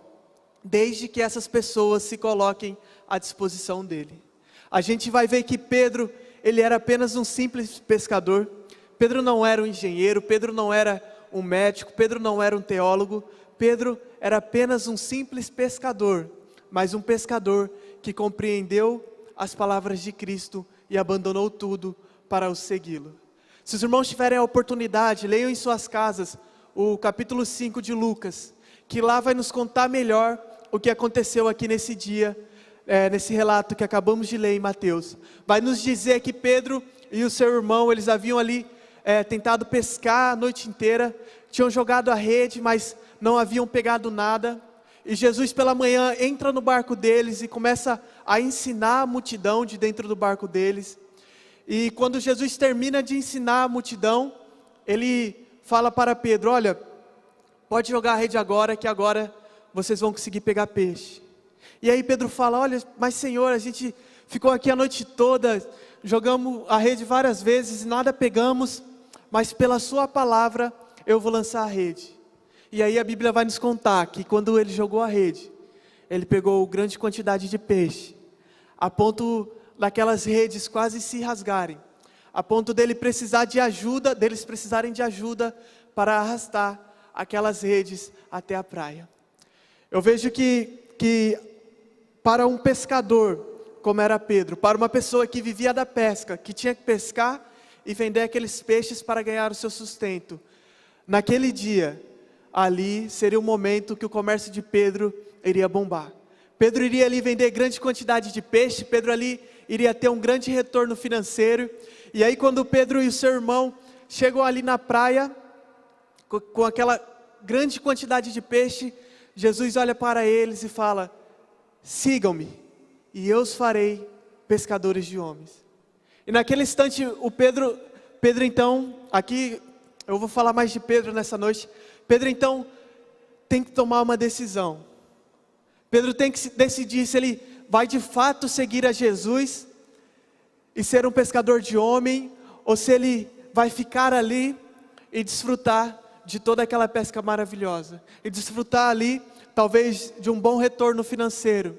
desde que essas pessoas se coloquem à disposição dEle. A gente vai ver que Pedro, ele era apenas um simples pescador. Pedro não era um engenheiro, Pedro não era um médico, Pedro não era um teólogo. Pedro era apenas um simples pescador, mas um pescador que compreendeu as palavras de Cristo e abandonou tudo para o segui-lo. Se os irmãos tiverem a oportunidade, leiam em suas casas o capítulo 5 de Lucas, que lá vai nos contar melhor o que aconteceu aqui nesse dia, nesse relato que acabamos de ler em Mateus. Vai nos dizer que Pedro e o seu irmão, eles haviam ali tentado pescar a noite inteira, tinham jogado a rede, mas não haviam pegado nada. E Jesus pela manhã entra no barco deles e começa a ensinar a multidão de dentro do barco deles. E quando Jesus termina de ensinar a multidão, ele fala para Pedro: olha, pode jogar a rede agora, que agora vocês vão conseguir pegar peixe. E aí Pedro fala: olha, mas Senhor, a gente ficou aqui a noite toda, jogamos a rede várias vezes e nada pegamos, mas pela sua palavra eu vou lançar a rede. E aí a Bíblia vai nos contar que quando ele jogou a rede, ele pegou grande quantidade de peixe, a ponto daquelas redes quase se rasgarem, a ponto deles precisarem de ajuda para arrastar aquelas redes até a praia. Eu vejo que para um pescador, como era Pedro, para uma pessoa que vivia da pesca, que tinha que pescar e vender aqueles peixes para ganhar o seu sustento, naquele dia, ali seria o momento que o comércio de Pedro iria bombar. Pedro iria ali vender grande quantidade de peixe, Pedro ali iria ter um grande retorno financeiro. E aí quando Pedro e o seu irmão chegam ali na praia, com aquela grande quantidade de peixe, Jesus olha para eles e fala: sigam-me, e eu os farei pescadores de homens. E naquele instante, Pedro então, aqui eu vou falar mais de Pedro nessa noite. Pedro então tem que tomar uma decisão. Pedro tem que decidir se ele vai de fato seguir a Jesus e ser um pescador de homem, ou se ele vai ficar ali e desfrutar de toda aquela pesca maravilhosa, e desfrutar ali talvez de um bom retorno financeiro.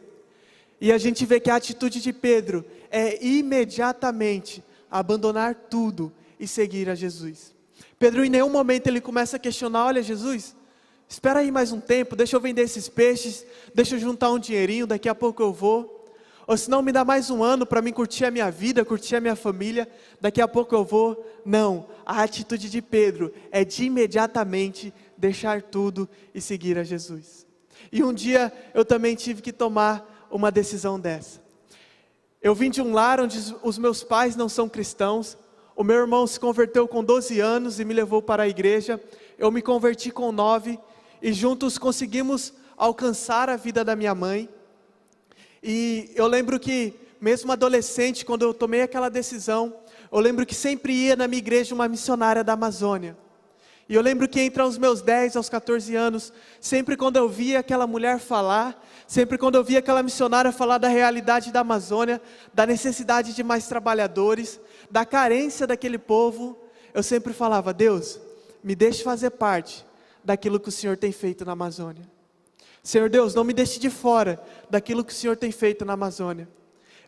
E a gente vê que a atitude de Pedro é imediatamente abandonar tudo e seguir a Jesus. Pedro em nenhum momento ele começa a questionar: olha Jesus, espera aí mais um tempo, deixa eu vender esses peixes, deixa eu juntar um dinheirinho, daqui a pouco eu vou. Ou se não, me dá mais um ano para mim curtir a minha vida, curtir a minha família, daqui a pouco eu vou. Não, a atitude de Pedro é de imediatamente deixar tudo e seguir a Jesus. E um dia eu também tive que tomar uma decisão dessa. Eu vim de um lar onde os meus pais não são cristãos. O meu irmão se converteu com 12 anos e me levou para a igreja. Eu me converti com 9 e juntos conseguimos alcançar a vida da minha mãe. E eu lembro que, mesmo adolescente, quando eu tomei aquela decisão, eu lembro que sempre ia na minha igreja uma missionária da Amazônia. E eu lembro que entre os meus 10 aos 14 anos, sempre quando eu via aquela mulher falar, sempre quando eu via aquela missionária falar da realidade da Amazônia, da necessidade de mais trabalhadores, da carência daquele povo, eu sempre falava: Deus, me deixe fazer parte daquilo que o Senhor tem feito na Amazônia. Senhor Deus, não me deixe de fora daquilo que o Senhor tem feito na Amazônia.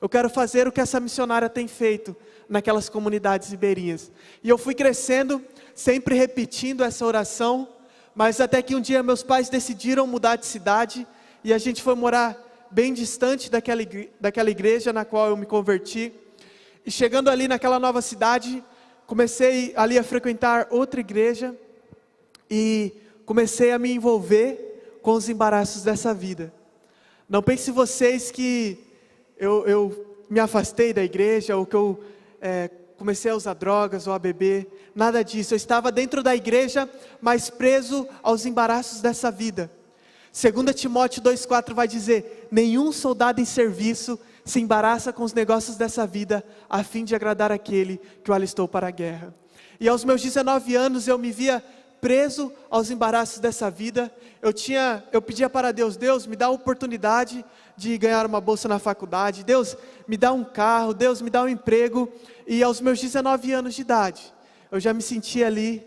Eu quero fazer o que essa missionária tem feito naquelas comunidades ribeirinhas. E eu fui crescendo, sempre repetindo essa oração, mas até que um dia meus pais decidiram mudar de cidade, e a gente foi morar bem distante daquela igreja na qual eu me converti. E chegando ali naquela nova cidade, comecei ali a frequentar outra igreja, e comecei a me envolver com os embaraços dessa vida. Não pense vocês que eu me afastei da igreja, ou que eu comecei a usar drogas ou a beber, nada disso. Eu estava dentro da igreja, mas preso aos embaraços dessa vida. 2 Timóteo 2,4 vai dizer: nenhum soldado em serviço se embaraça com os negócios dessa vida, a fim de agradar aquele que o alistou para a guerra. E aos meus 19 anos eu me via preso aos embaraços dessa vida. Eu pedia para Deus: Deus, me dá a oportunidade de ganhar uma bolsa na faculdade, Deus, me dá um carro, Deus, me dá um emprego. E aos meus 19 anos de idade, eu já me sentia ali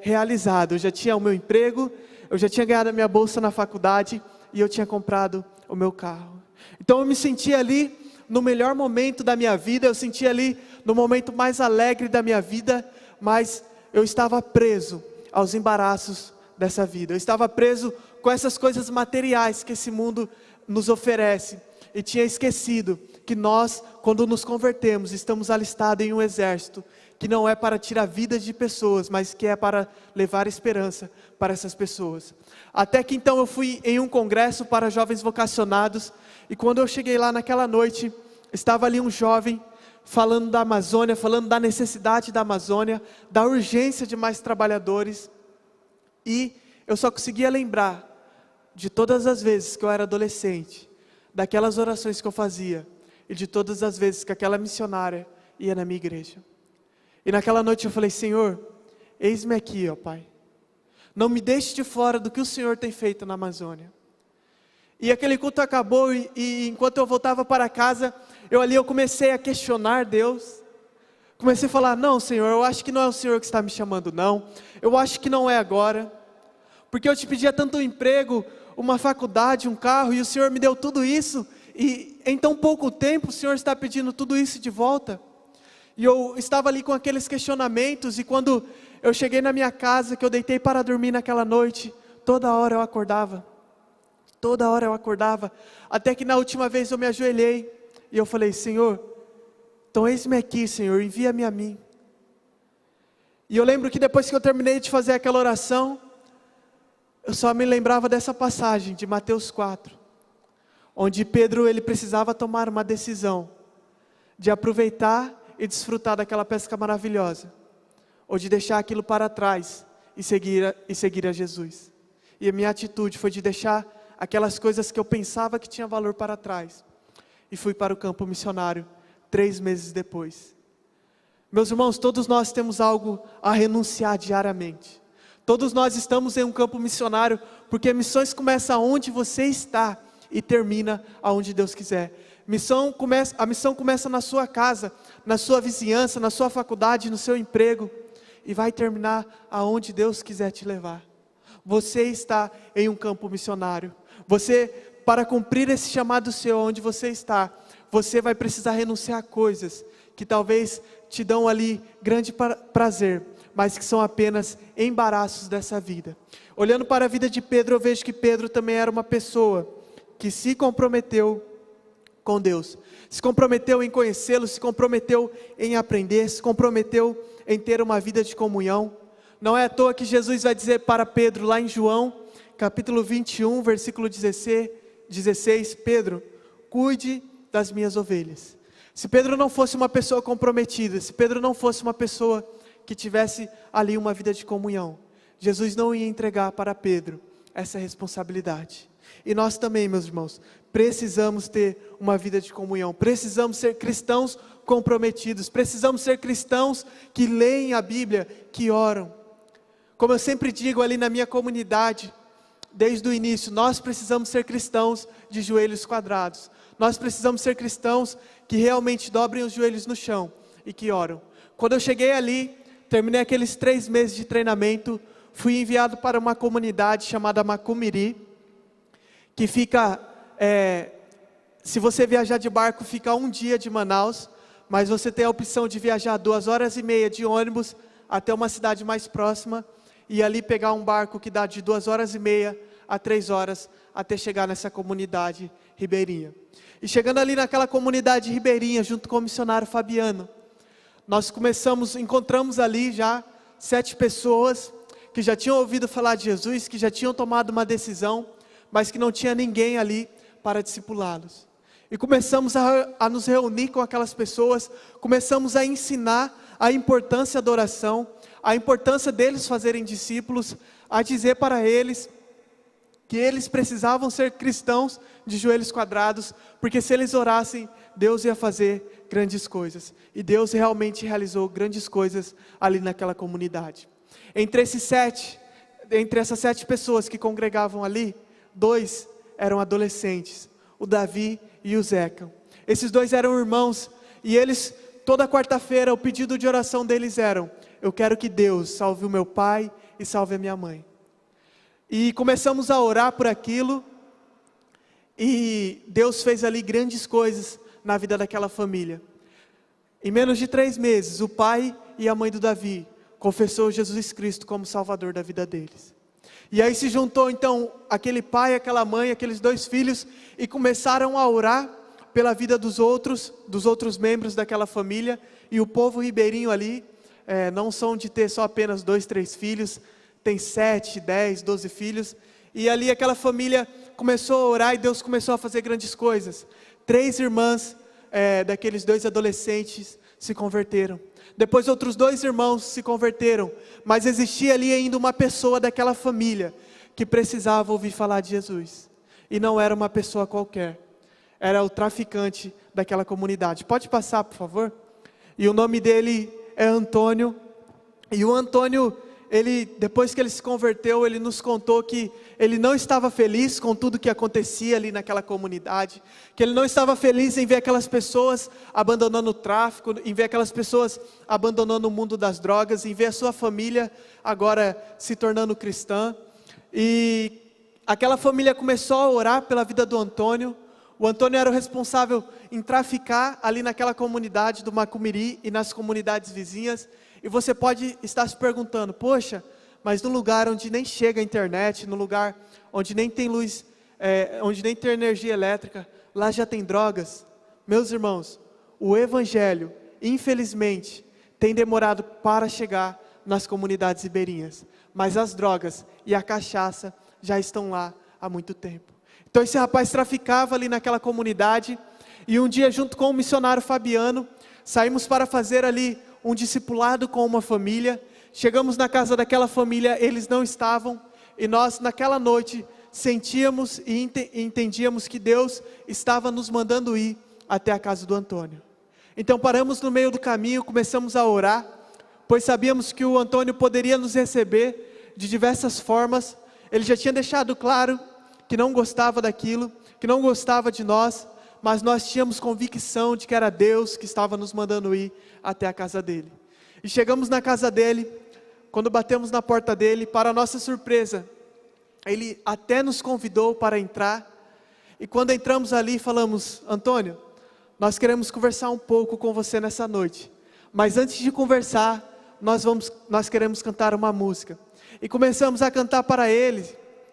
realizado. Eu já tinha o meu emprego, eu já tinha ganhado a minha bolsa na faculdade, e eu tinha comprado o meu carro. Então eu me sentia ali no melhor momento da minha vida, eu sentia ali no momento mais alegre da minha vida, mas eu estava preso aos embaraços dessa vida. Eu estava preso com essas coisas materiais que esse mundo nos oferece, e tinha esquecido que nós, quando nos convertemos, estamos alistados em um exército que não é para tirar vidas de pessoas, mas que é para levar esperança para essas pessoas. Até que então eu fui em um congresso para jovens vocacionados, e quando eu cheguei lá naquela noite, estava ali um jovem falando da Amazônia, falando da necessidade da Amazônia, da urgência de mais trabalhadores. E eu só conseguia lembrar de todas as vezes que eu era adolescente, daquelas orações que eu fazia, e de todas as vezes que aquela missionária ia na minha igreja. E naquela noite eu falei: Senhor, eis-me aqui, ó Pai, não me deixe de fora do que o Senhor tem feito na Amazônia. E aquele culto acabou, e enquanto eu voltava para casa, eu comecei a questionar Deus. Comecei a falar: não, Senhor, eu acho que não é o Senhor que está me chamando, não. Eu acho que não é agora. Porque eu te pedia tanto um emprego, uma faculdade, um carro, e o Senhor me deu tudo isso, e em tão pouco tempo o Senhor está pedindo tudo isso de volta. E eu estava ali com aqueles questionamentos, e quando eu cheguei na minha casa, que eu deitei para dormir naquela noite, toda hora eu acordava, até que na última vez eu me ajoelhei, e eu falei: Senhor, então eis-me aqui, Senhor, envia-me a mim. E eu lembro que depois que eu terminei de fazer aquela oração, eu só me lembrava dessa passagem de Mateus 4, onde Pedro ele precisava tomar uma decisão de aproveitar e desfrutar daquela pesca maravilhosa, ou de deixar aquilo para trás e seguir a Jesus. E a minha atitude foi de deixar aquelas coisas que eu pensava que tinha valor para trás, e fui para o campo missionário 3 meses depois. Meus irmãos, todos nós temos algo a renunciar diariamente. Todos nós estamos em um campo missionário, porque missões começam onde você está e termina aonde Deus quiser. A missão começa na sua casa, na sua vizinhança, na sua faculdade, no seu emprego, e vai terminar aonde Deus quiser te levar. Você está em um campo missionário. Você, para cumprir esse chamado seu onde você está, você vai precisar renunciar a coisas que talvez te dão ali grande prazer, mas que são apenas embaraços dessa vida. Olhando para a vida de Pedro, eu vejo que Pedro também era uma pessoa que se comprometeu com Deus, se comprometeu em conhecê-lo, se comprometeu em aprender, se comprometeu em ter uma vida de comunhão. Não é à toa que Jesus vai dizer para Pedro lá em João, capítulo 21, versículo 16, Pedro, cuide das minhas ovelhas. Se Pedro não fosse uma pessoa comprometida, se Pedro não fosse uma pessoa que tivesse ali uma vida de comunhão, Jesus não ia entregar para Pedro essa responsabilidade. E nós também, meus irmãos, precisamos ter uma vida de comunhão, precisamos ser cristãos comprometidos, precisamos ser cristãos que leem a Bíblia, que oram. Como eu sempre digo ali na minha comunidade, desde o início, nós precisamos ser cristãos de joelhos quadrados. Nós precisamos ser cristãos que realmente dobrem os joelhos no chão e que oram. Quando eu cheguei ali, terminei aqueles 3 meses de treinamento, fui enviado para uma comunidade chamada Macumiri, que fica, se você viajar de barco, fica 1 dia de Manaus, mas você tem a opção de viajar 2h30 de ônibus até uma cidade mais próxima, e ali pegar um barco que dá de 2h30 a 3 horas, até chegar nessa comunidade ribeirinha. E chegando ali naquela comunidade ribeirinha, junto com o missionário Fabiano, nós encontramos ali já 7 pessoas, que já tinham ouvido falar de Jesus, que já tinham tomado uma decisão, mas que não tinha ninguém ali para discipulá-los. E começamos a nos reunir com aquelas pessoas, começamos a ensinar a importância da oração, a importância deles fazerem discípulos, a dizer para eles que eles precisavam ser cristãos de joelhos quadrados, porque se eles orassem, Deus ia fazer grandes coisas. E Deus realmente realizou grandes coisas ali naquela comunidade. Entre essas 7 pessoas que congregavam ali, 2 eram adolescentes, o Davi e o Zeca. Esses 2 eram irmãos, e eles, toda quarta-feira, o pedido de oração deles era: eu quero que Deus salve o meu pai e salve a minha mãe. E começamos a orar por aquilo, e Deus fez ali grandes coisas na vida daquela família. Em menos de 3 meses, o pai e a mãe do Davi confessou Jesus Cristo como Salvador da vida deles. E aí se juntou então aquele pai, aquela mãe, aqueles 2 filhos, e começaram a orar pela vida dos outros membros daquela família. E o povo ribeirinho ali, não são de ter só apenas 2, 3 filhos, tem 7, 10, 12 filhos. E ali aquela família começou a orar e Deus começou a fazer grandes coisas. 3 irmãs daqueles 2 adolescentes se converteram. Depois outros 2 irmãos se converteram, mas existia ali ainda uma pessoa daquela família que precisava ouvir falar de Jesus. E não era uma pessoa qualquer, era o traficante daquela comunidade. Pode passar, por favor? E o nome dele é Antônio. E o Antônio, depois que ele se converteu, ele nos contou que ele não estava feliz com tudo que acontecia ali naquela comunidade, que ele não estava feliz em ver aquelas pessoas abandonando o tráfico, em ver aquelas pessoas abandonando o mundo das drogas, em ver a sua família agora se tornando cristã. E aquela família começou a orar pela vida do Antônio. O Antônio era o responsável em traficar ali naquela comunidade do Macumiri e nas comunidades vizinhas. E você pode estar se perguntando: poxa, mas no lugar onde nem chega a internet, no lugar onde nem tem luz, onde nem tem energia elétrica, lá já tem drogas? Meus irmãos, o Evangelho, infelizmente, tem demorado para chegar nas comunidades ribeirinhas. Mas as drogas e a cachaça já estão lá há muito tempo. Então esse rapaz traficava ali naquela comunidade, e um dia, junto com o missionário Fabiano, saímos para fazer ali um discipulado com uma família. Chegamos na casa daquela família, eles não estavam, e nós naquela noite sentíamos e entendíamos que Deus estava nos mandando ir até a casa do Antônio. Então paramos no meio do caminho, começamos a orar, pois sabíamos que o Antônio poderia nos receber de diversas formas. Ele já tinha deixado claro que não gostava daquilo, que não gostava de nós, mas nós tínhamos convicção de que era Deus que estava nos mandando ir até a casa dele. E chegamos na casa dele, quando batemos na porta dele, para nossa surpresa, ele até nos convidou para entrar, e quando entramos ali, falamos: Antônio, nós queremos conversar um pouco com você nessa noite, mas antes de conversar, nós queremos cantar uma música. E começamos a cantar para ele,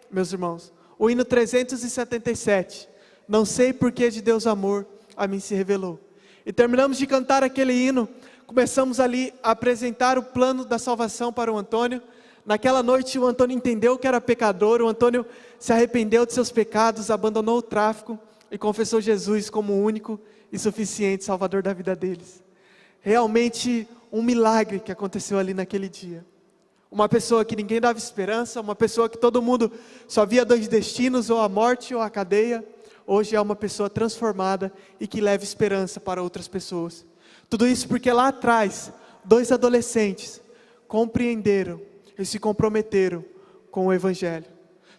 meus irmãos, o hino 377, Não sei porque de Deus amor a mim se revelou. E terminamos de cantar aquele hino, começamos ali a apresentar o plano da salvação para o Antônio. Naquela noite o Antônio entendeu que era pecador, o Antônio se arrependeu de seus pecados, abandonou o tráfico e confessou Jesus como o único e suficiente Salvador da vida deles. Realmente um milagre que aconteceu ali naquele dia. Uma pessoa que ninguém dava esperança, uma pessoa que todo mundo só via dois destinos, ou a morte ou a cadeia, hoje é uma pessoa transformada e que leva esperança para outras pessoas. Tudo isso porque lá atrás, 2 adolescentes compreenderam e se comprometeram com o Evangelho.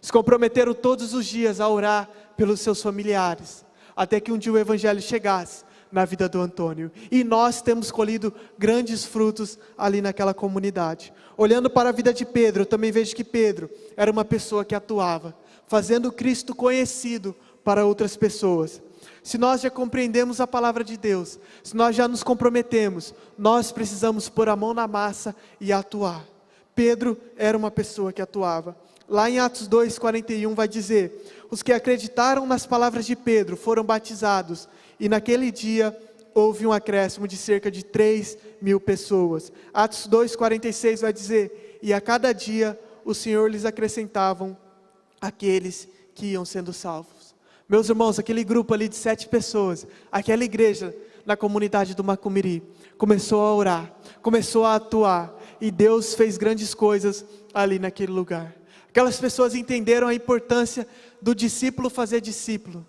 Se comprometeram todos os dias a orar pelos seus familiares, até que um dia o Evangelho chegasse na vida do Antônio. E nós temos colhido grandes frutos ali naquela comunidade. Olhando para a vida de Pedro, eu também vejo que Pedro era uma pessoa que atuava, fazendo Cristo conhecido para outras pessoas. Se nós já compreendemos a palavra de Deus, se nós já nos comprometemos, nós precisamos pôr a mão na massa e atuar. Pedro era uma pessoa que atuava. Lá em Atos 2:41 vai dizer: os que acreditaram nas palavras de Pedro foram batizados, e naquele dia houve um acréscimo de cerca de 3.000 pessoas. Atos 2:46 vai dizer: e a cada dia o Senhor lhes acrescentavam aqueles que iam sendo salvos. Meus irmãos, aquele grupo ali de 7 pessoas, aquela igreja na comunidade do Macumiri, começou a orar, começou a atuar, e Deus fez grandes coisas ali naquele lugar. Aquelas pessoas entenderam a importância do discípulo fazer discípulo.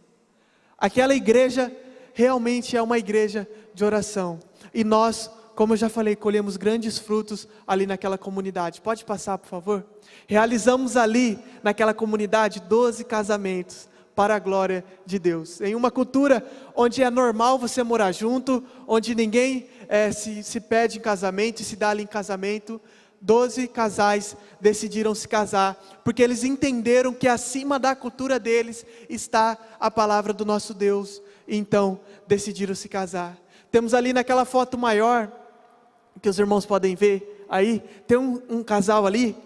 Aquela igreja realmente é uma igreja de oração, e nós, como eu já falei, colhemos grandes frutos ali naquela comunidade. Pode passar, por favor? Realizamos ali naquela comunidade 12 casamentos para a glória de Deus. Em uma cultura onde é normal você morar junto, onde ninguém se pede em casamento e se dá ali em casamento, 12 casais decidiram se casar, porque eles entenderam que acima da cultura deles está a palavra do nosso Deus, e então decidiram se casar. Temos ali naquela foto maior, que os irmãos podem ver aí, tem um casal ali,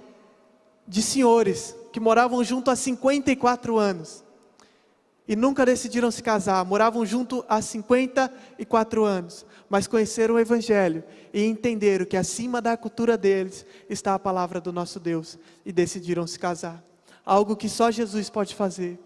de senhores, que moravam junto há 54 anos, e nunca decidiram se casar, moravam junto há 54 anos, mas conheceram o Evangelho, e entenderam que acima da cultura deles está a palavra do nosso Deus, e decidiram se casar. Algo que só Jesus pode fazer,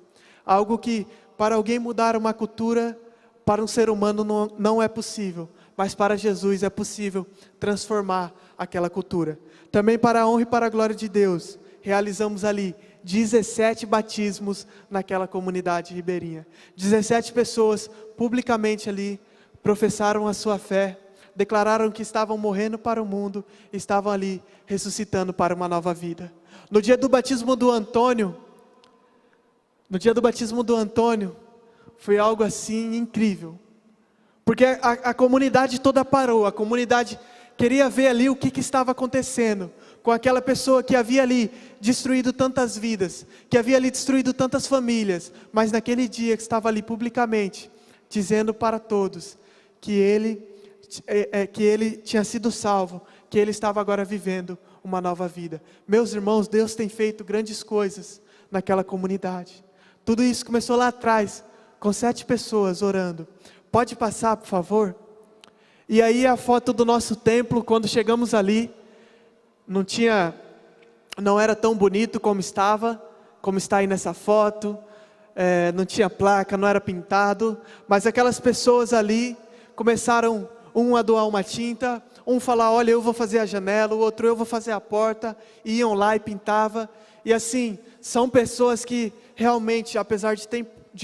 algo que para alguém mudar uma cultura, para um ser humano não é possível, mas para Jesus é possível transformar aquela cultura. Também para a honra e para a glória de Deus, realizamos ali 17 batismos naquela comunidade ribeirinha. 17 pessoas publicamente ali professaram a sua fé, declararam que estavam morrendo para o mundo, estavam ali ressuscitando para uma nova vida. No dia do batismo do Antônio, foi algo assim incrível, porque a comunidade toda parou, a comunidade queria ver ali o que estava acontecendo com aquela pessoa que havia ali destruído tantas vidas, que havia ali destruído tantas famílias, mas naquele dia que estava ali publicamente, dizendo para todos que ele tinha sido salvo, que ele estava agora vivendo uma nova vida. Meus irmãos, Deus tem feito grandes coisas naquela comunidade. Tudo isso começou lá atrás, com 7 pessoas orando. Pode passar, por favor? E aí a foto do nosso templo, quando chegamos ali, não era tão bonito como estava. como está aí nessa foto, não tinha placa, não era pintado, mas aquelas pessoas ali começaram um a doar uma tinta, um falar, olha, eu vou fazer a janela, o outro, eu vou fazer a porta, e iam lá e pintava, e assim, são pessoas que realmente, apesar de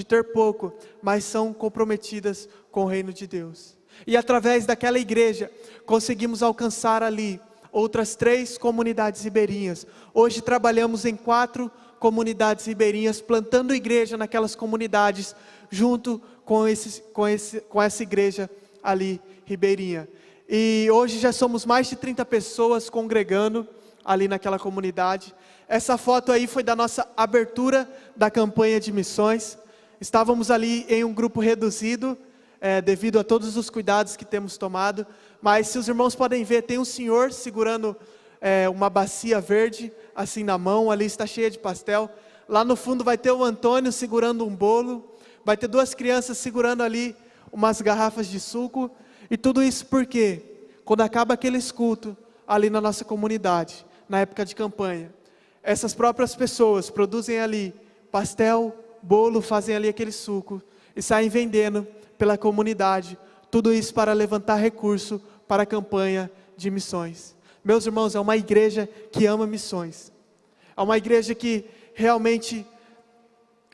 ter pouco, mas são comprometidas com o reino de Deus. E através daquela igreja, conseguimos alcançar ali outras 3 comunidades ribeirinhas. Hoje trabalhamos em 4 comunidades ribeirinhas, plantando igreja naquelas comunidades, junto com essa igreja ali, ribeirinha. E hoje já somos mais de 30 pessoas congregando ali naquela comunidade. Essa foto aí foi da nossa abertura da campanha de missões. Estávamos ali em um grupo reduzido, devido a todos os cuidados que temos tomado. Mas se os irmãos podem ver, tem um senhor segurando uma bacia verde, assim na mão, ali está cheia de pastel. Lá no fundo vai ter o Antônio segurando um bolo. Vai ter 2 crianças segurando ali umas garrafas de suco. E tudo isso porque, quando acaba aquele culto ali na nossa comunidade, na época de campanha, essas próprias pessoas produzem ali pastel, bolo, fazem ali aquele suco e saem vendendo pela comunidade. Tudo isso para levantar recurso para a campanha de missões. Meus irmãos, é uma igreja que ama missões. É uma igreja que realmente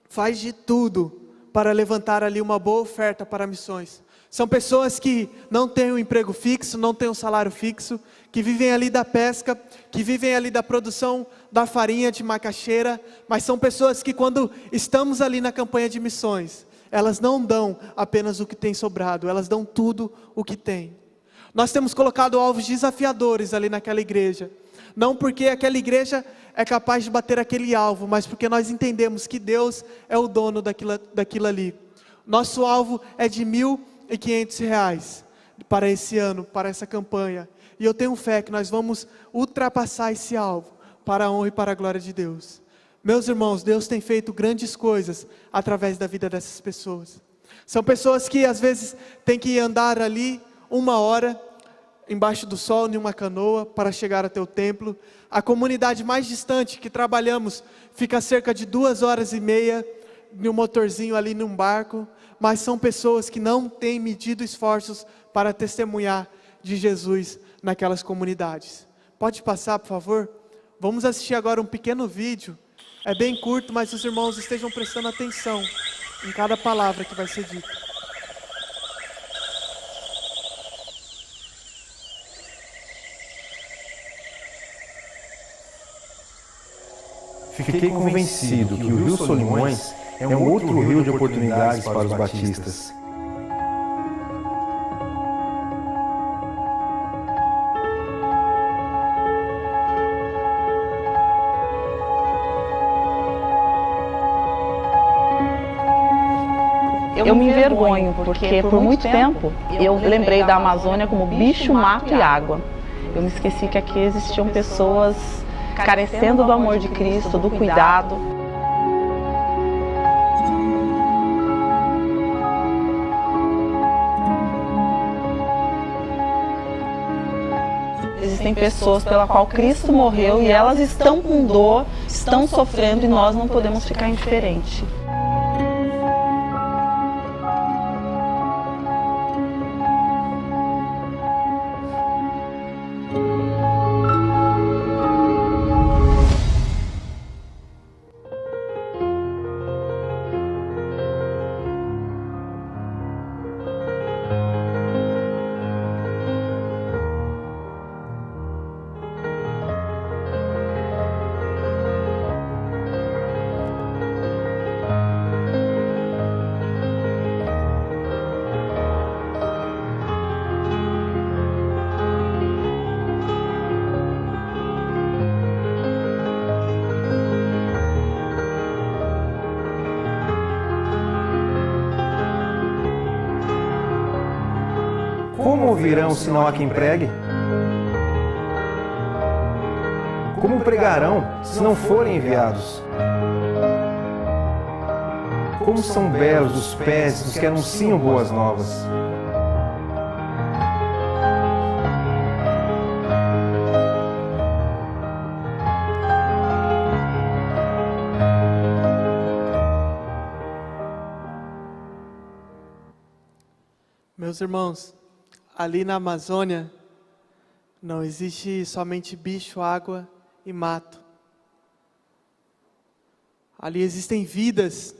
faz de tudo para levantar ali uma boa oferta para missões. São pessoas que não têm um emprego fixo, não têm um salário fixo, que vivem ali da pesca, que vivem ali da produção da farinha de macaxeira, mas são pessoas que quando estamos ali na campanha de missões, elas não dão apenas o que tem sobrado, elas dão tudo o que tem. Nós temos colocado alvos desafiadores ali naquela igreja, não porque aquela igreja é capaz de bater aquele alvo, mas porque nós entendemos que Deus é o dono daquilo ali. Nosso alvo é de R$1.500 para esse ano, para essa campanha. E eu tenho fé que nós vamos ultrapassar esse alvo, para a honra e para a glória de Deus. Meus irmãos, Deus tem feito grandes coisas através da vida dessas pessoas. São pessoas que às vezes têm que andar ali 1 hora, embaixo do sol, em uma canoa, para chegar até o templo. A comunidade mais distante que trabalhamos fica a cerca de 2h30, em um motorzinho ali num barco. Mas são pessoas que não têm medido esforços para testemunhar de Jesus naquelas comunidades. Pode passar, por favor? Vamos assistir agora um pequeno vídeo. É bem curto, mas os irmãos estejam prestando atenção em cada palavra que vai ser dita. Fiquei convencido que o Rio Solimões é um outro rio de oportunidades para os batistas. Eu me envergonho, porque por muito tempo eu lembrei da Amazônia como bicho, mato e água. Eu me esqueci que aqui existiam pessoas carecendo do amor de Cristo, do cuidado. Existem pessoas pela qual Cristo morreu e elas estão com dor, estão sofrendo e nós não podemos ficar indiferentes. Como ouvirão se não há quem pregue? Como pregarão se não forem enviados? Como são belos os pés dos que anunciam boas novas. Meus irmãos, ali na Amazônia não existe somente bicho, água e mato. Ali existem vidas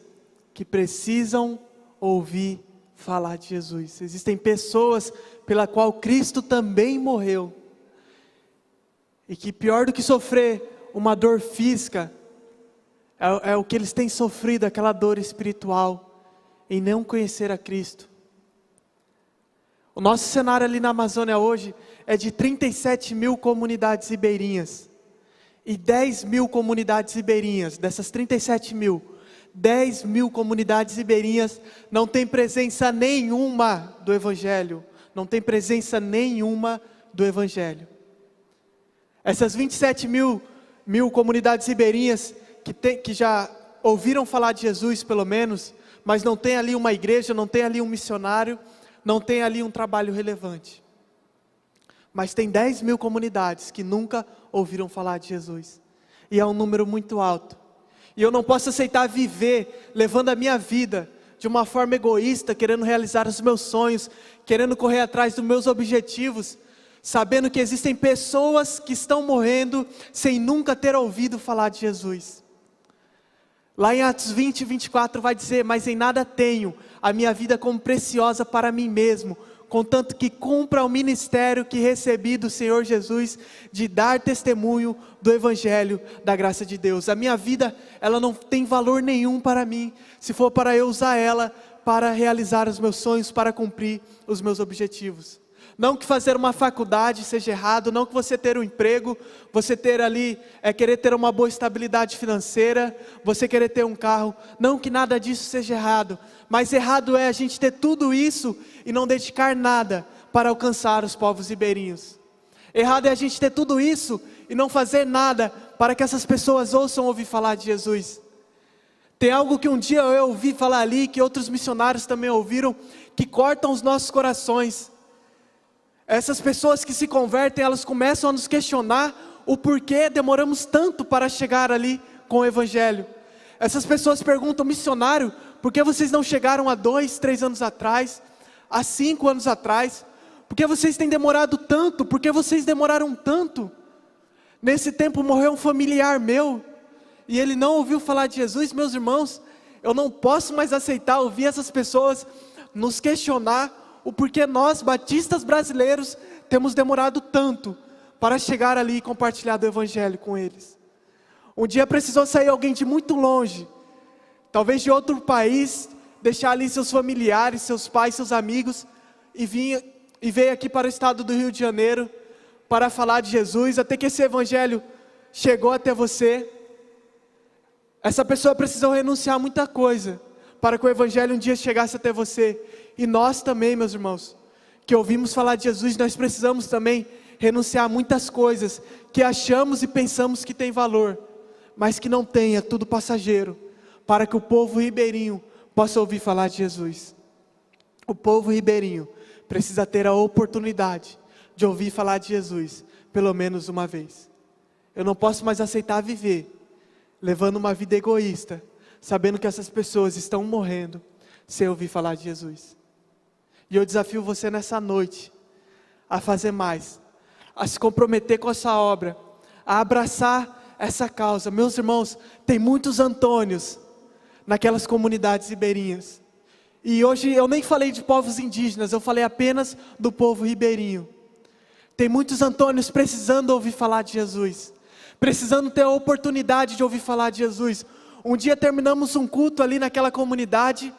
que precisam ouvir falar de Jesus. Existem pessoas pela qual Cristo também morreu. E que pior do que sofrer uma dor física, é o que eles têm sofrido, aquela dor espiritual, em não conhecer a Cristo. O nosso cenário ali na Amazônia hoje é de 37 mil comunidades ribeirinhas. E 10 mil comunidades ribeirinhas, dessas 37 mil, 10 mil comunidades ribeirinhas não tem presença nenhuma do Evangelho. Não tem presença nenhuma do Evangelho. Essas 27 mil comunidades ribeirinhas que já ouviram falar de Jesus pelo menos, mas não tem ali uma igreja, não tem ali um missionário, não tem ali um trabalho relevante. Mas tem 10 mil comunidades que nunca ouviram falar de Jesus. E é um número muito alto. E eu não posso aceitar viver levando a minha vida de uma forma egoísta, querendo realizar os meus sonhos, querendo correr atrás dos meus objetivos, sabendo que existem pessoas que estão morrendo sem nunca ter ouvido falar de Jesus. Lá em Atos 20, 24 vai dizer: mas em nada tenho a minha vida como preciosa para mim mesmo, contanto que cumpra o ministério que recebi do Senhor Jesus, de dar testemunho do Evangelho da graça de Deus. A minha vida, ela não tem valor nenhum para mim, se for para eu usar ela para realizar os meus sonhos, para cumprir os meus objetivos. Não que fazer uma faculdade seja errado, não que você ter um emprego, você ter ali, querer ter uma boa estabilidade financeira, você querer ter um carro, não que nada disso seja errado, mas errado é a gente ter tudo isso e não dedicar nada para alcançar os povos ribeirinhos. Errado é a gente ter tudo isso e não fazer nada para que essas pessoas ouçam ouvir falar de Jesus. Tem algo que um dia eu ouvi falar ali, que outros missionários também ouviram, que cortam os nossos corações. Essas pessoas que se convertem, elas começam a nos questionar o porquê demoramos tanto para chegar ali com o Evangelho. Essas pessoas perguntam: missionário, por que vocês não chegaram há 2, 3 anos atrás, há 5 anos atrás? Por que vocês têm demorado tanto? Por que vocês demoraram tanto? Nesse tempo morreu um familiar meu, e ele não ouviu falar de Jesus. Meus irmãos, eu não posso mais aceitar ouvir essas pessoas nos questionar o porquê nós, batistas brasileiros, temos demorado tanto para chegar ali e compartilhar do Evangelho com eles. Um dia precisou sair alguém de muito longe, talvez de outro país, deixar ali seus familiares, seus pais, seus amigos, e veio aqui para o estado do Rio de Janeiro, para falar de Jesus, até que esse Evangelho chegou até você. Essa pessoa precisou renunciar a muita coisa, para que o Evangelho um dia chegasse até você. E nós também, meus irmãos, que ouvimos falar de Jesus, nós precisamos também renunciar a muitas coisas que achamos e pensamos que tem valor, mas que não tem, é tudo passageiro, para que o povo ribeirinho possa ouvir falar de Jesus. O povo ribeirinho precisa ter a oportunidade de ouvir falar de Jesus, pelo menos uma vez. Eu não posso mais aceitar viver levando uma vida egoísta, sabendo que essas pessoas estão morrendo sem ouvir falar de Jesus. E eu desafio você nessa noite a fazer mais, a se comprometer com essa obra, a abraçar essa causa. Meus irmãos, tem muitos Antônios naquelas comunidades ribeirinhas. E hoje eu nem falei de povos indígenas, eu falei apenas do povo ribeirinho. Tem muitos Antônios precisando ouvir falar de Jesus, precisando ter a oportunidade de ouvir falar de Jesus. Um dia terminamos um culto ali naquela comunidade,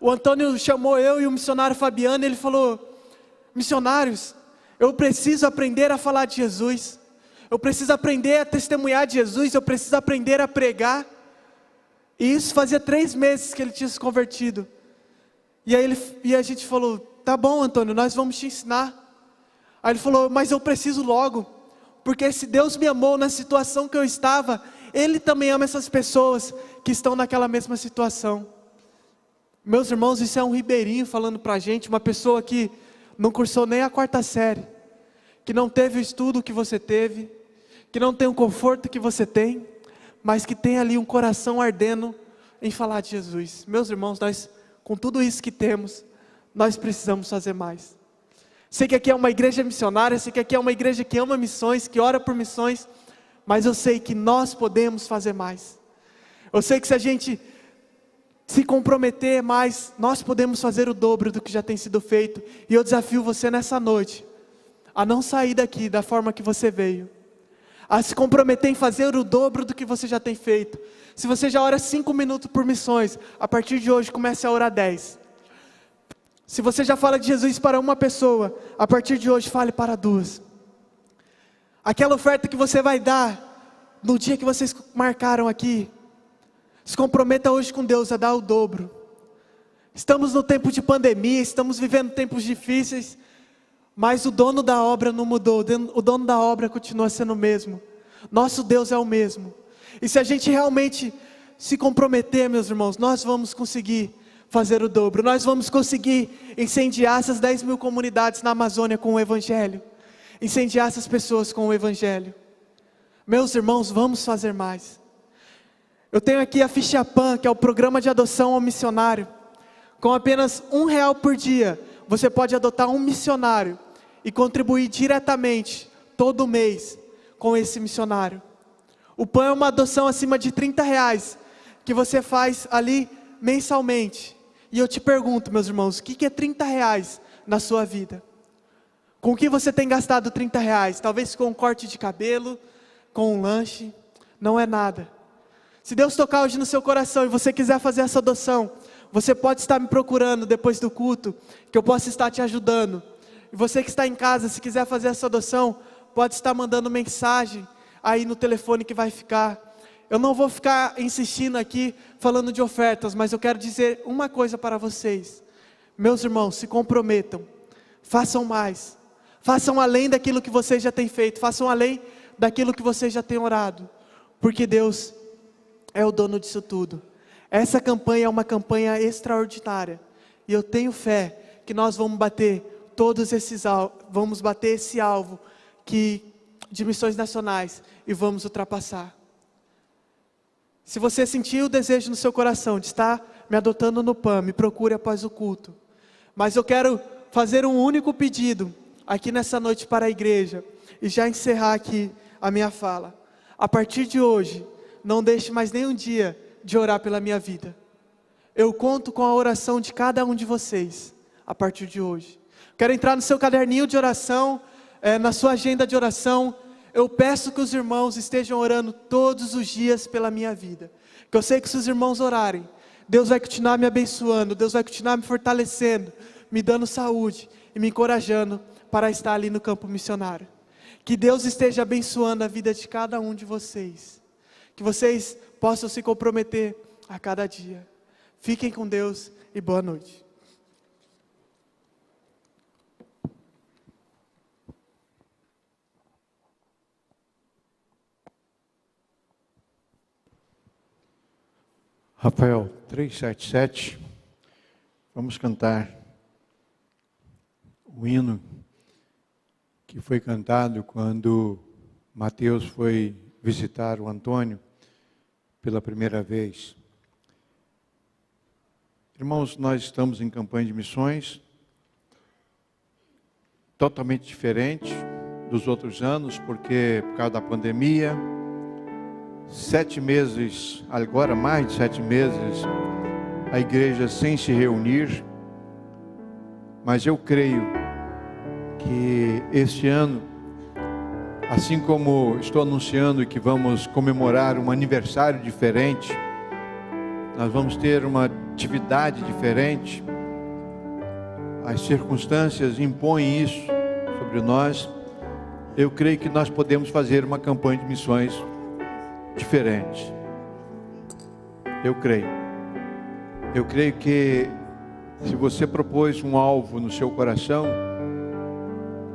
o Antônio chamou eu e o missionário Fabiano, e ele falou: missionários, eu preciso aprender a falar de Jesus, eu preciso aprender a testemunhar de Jesus, eu preciso aprender a pregar. E isso fazia 3 meses que ele tinha se convertido. E aí a gente falou: tá bom, Antônio, nós vamos te ensinar. Aí ele falou: mas eu preciso logo, porque se Deus me amou na situação que eu estava, Ele também ama essas pessoas que estão naquela mesma situação. Meus irmãos, isso é um ribeirinho falando para a gente, uma pessoa que não cursou nem a 4ª série, que não teve o estudo que você teve, que não tem o conforto que você tem, mas que tem ali um coração ardendo em falar de Jesus. Meus irmãos, nós, com tudo isso que temos, nós precisamos fazer mais. Sei que aqui é uma igreja missionária, sei que aqui é uma igreja que ama missões, que ora por missões, mas eu sei que nós podemos fazer mais. Eu sei que se a gente se comprometer mais, nós podemos fazer o dobro do que já tem sido feito. E eu desafio você nessa noite a não sair daqui da forma que você veio, a se comprometer em fazer o dobro do que você já tem feito. Se você já ora 5 minutos por missões, a partir de hoje comece a orar 10. Se você já fala de Jesus para uma pessoa, a partir de hoje fale para 2. Aquela oferta que você vai dar no dia que vocês marcaram aqui, se comprometa hoje com Deus a dar o dobro. Estamos no tempo de pandemia, estamos vivendo tempos difíceis, mas o dono da obra não mudou, o dono da obra continua sendo o mesmo. Nosso Deus é o mesmo. E se a gente realmente se comprometer, meus irmãos, nós vamos conseguir fazer o dobro. Nós vamos conseguir incendiar essas 10 mil comunidades na Amazônia com o Evangelho. Incendiar essas pessoas com o Evangelho. Meus irmãos, vamos fazer mais. Eu tenho aqui a Ficha Pan, que é o programa de adoção ao missionário. Com apenas R$1 por dia, você pode adotar um missionário e contribuir diretamente, todo mês, com esse missionário. O PAN é uma adoção acima de R$30, que você faz ali mensalmente. E eu te pergunto, meus irmãos, o que é R$30 na sua vida? Com o que você tem gastado R$30? Talvez com um corte de cabelo, com um lanche, não é nada. Se Deus tocar hoje no seu coração e você quiser fazer essa adoção, você pode estar me procurando depois do culto, que eu possa estar te ajudando. E você que está em casa, se quiser fazer essa adoção, pode estar mandando mensagem aí no telefone que vai ficar. Eu não vou ficar insistindo aqui falando de ofertas, mas eu quero dizer uma coisa para vocês. Meus irmãos, se comprometam, façam mais, façam além daquilo que vocês já têm feito, façam além daquilo que vocês já têm orado, porque Deus é o dono disso tudo. Essa campanha é uma campanha extraordinária, e eu tenho fé que nós vamos bater esse alvo de missões nacionais e vamos ultrapassar. Se você sentir o desejo no seu coração de estar me adotando no PAN, me procure após o culto. Mas eu quero fazer um único pedido aqui nessa noite para a igreja e já encerrar aqui a minha fala. A partir de hoje, não deixe mais nenhum dia de orar pela minha vida. Eu conto com a oração de cada um de vocês a partir de hoje. Quero entrar no seu caderninho de oração, na sua agenda de oração. Eu peço que os irmãos estejam orando todos os dias pela minha vida. Que eu sei que se os irmãos orarem, Deus vai continuar me abençoando, Deus vai continuar me fortalecendo, me dando saúde e me encorajando para estar ali no campo missionário. Que Deus esteja abençoando a vida de cada um de vocês. Que vocês possam se comprometer a cada dia. Fiquem com Deus e boa noite. Rafael 377, vamos cantar o hino que foi cantado quando Mateus foi visitar o Antônio pela primeira vez. Irmãos, nós estamos em campanha de missões, totalmente diferente dos outros anos, porque por causa da pandemia, 7 meses, agora mais de 7 meses, a igreja sem se reunir, mas eu creio que este ano, assim como estou anunciando que vamos comemorar um aniversário diferente, nós vamos ter uma atividade diferente, as circunstâncias impõem isso sobre nós. Eu creio que nós podemos fazer uma campanha de missões diferente. Eu creio que se você propôs um alvo no seu coração,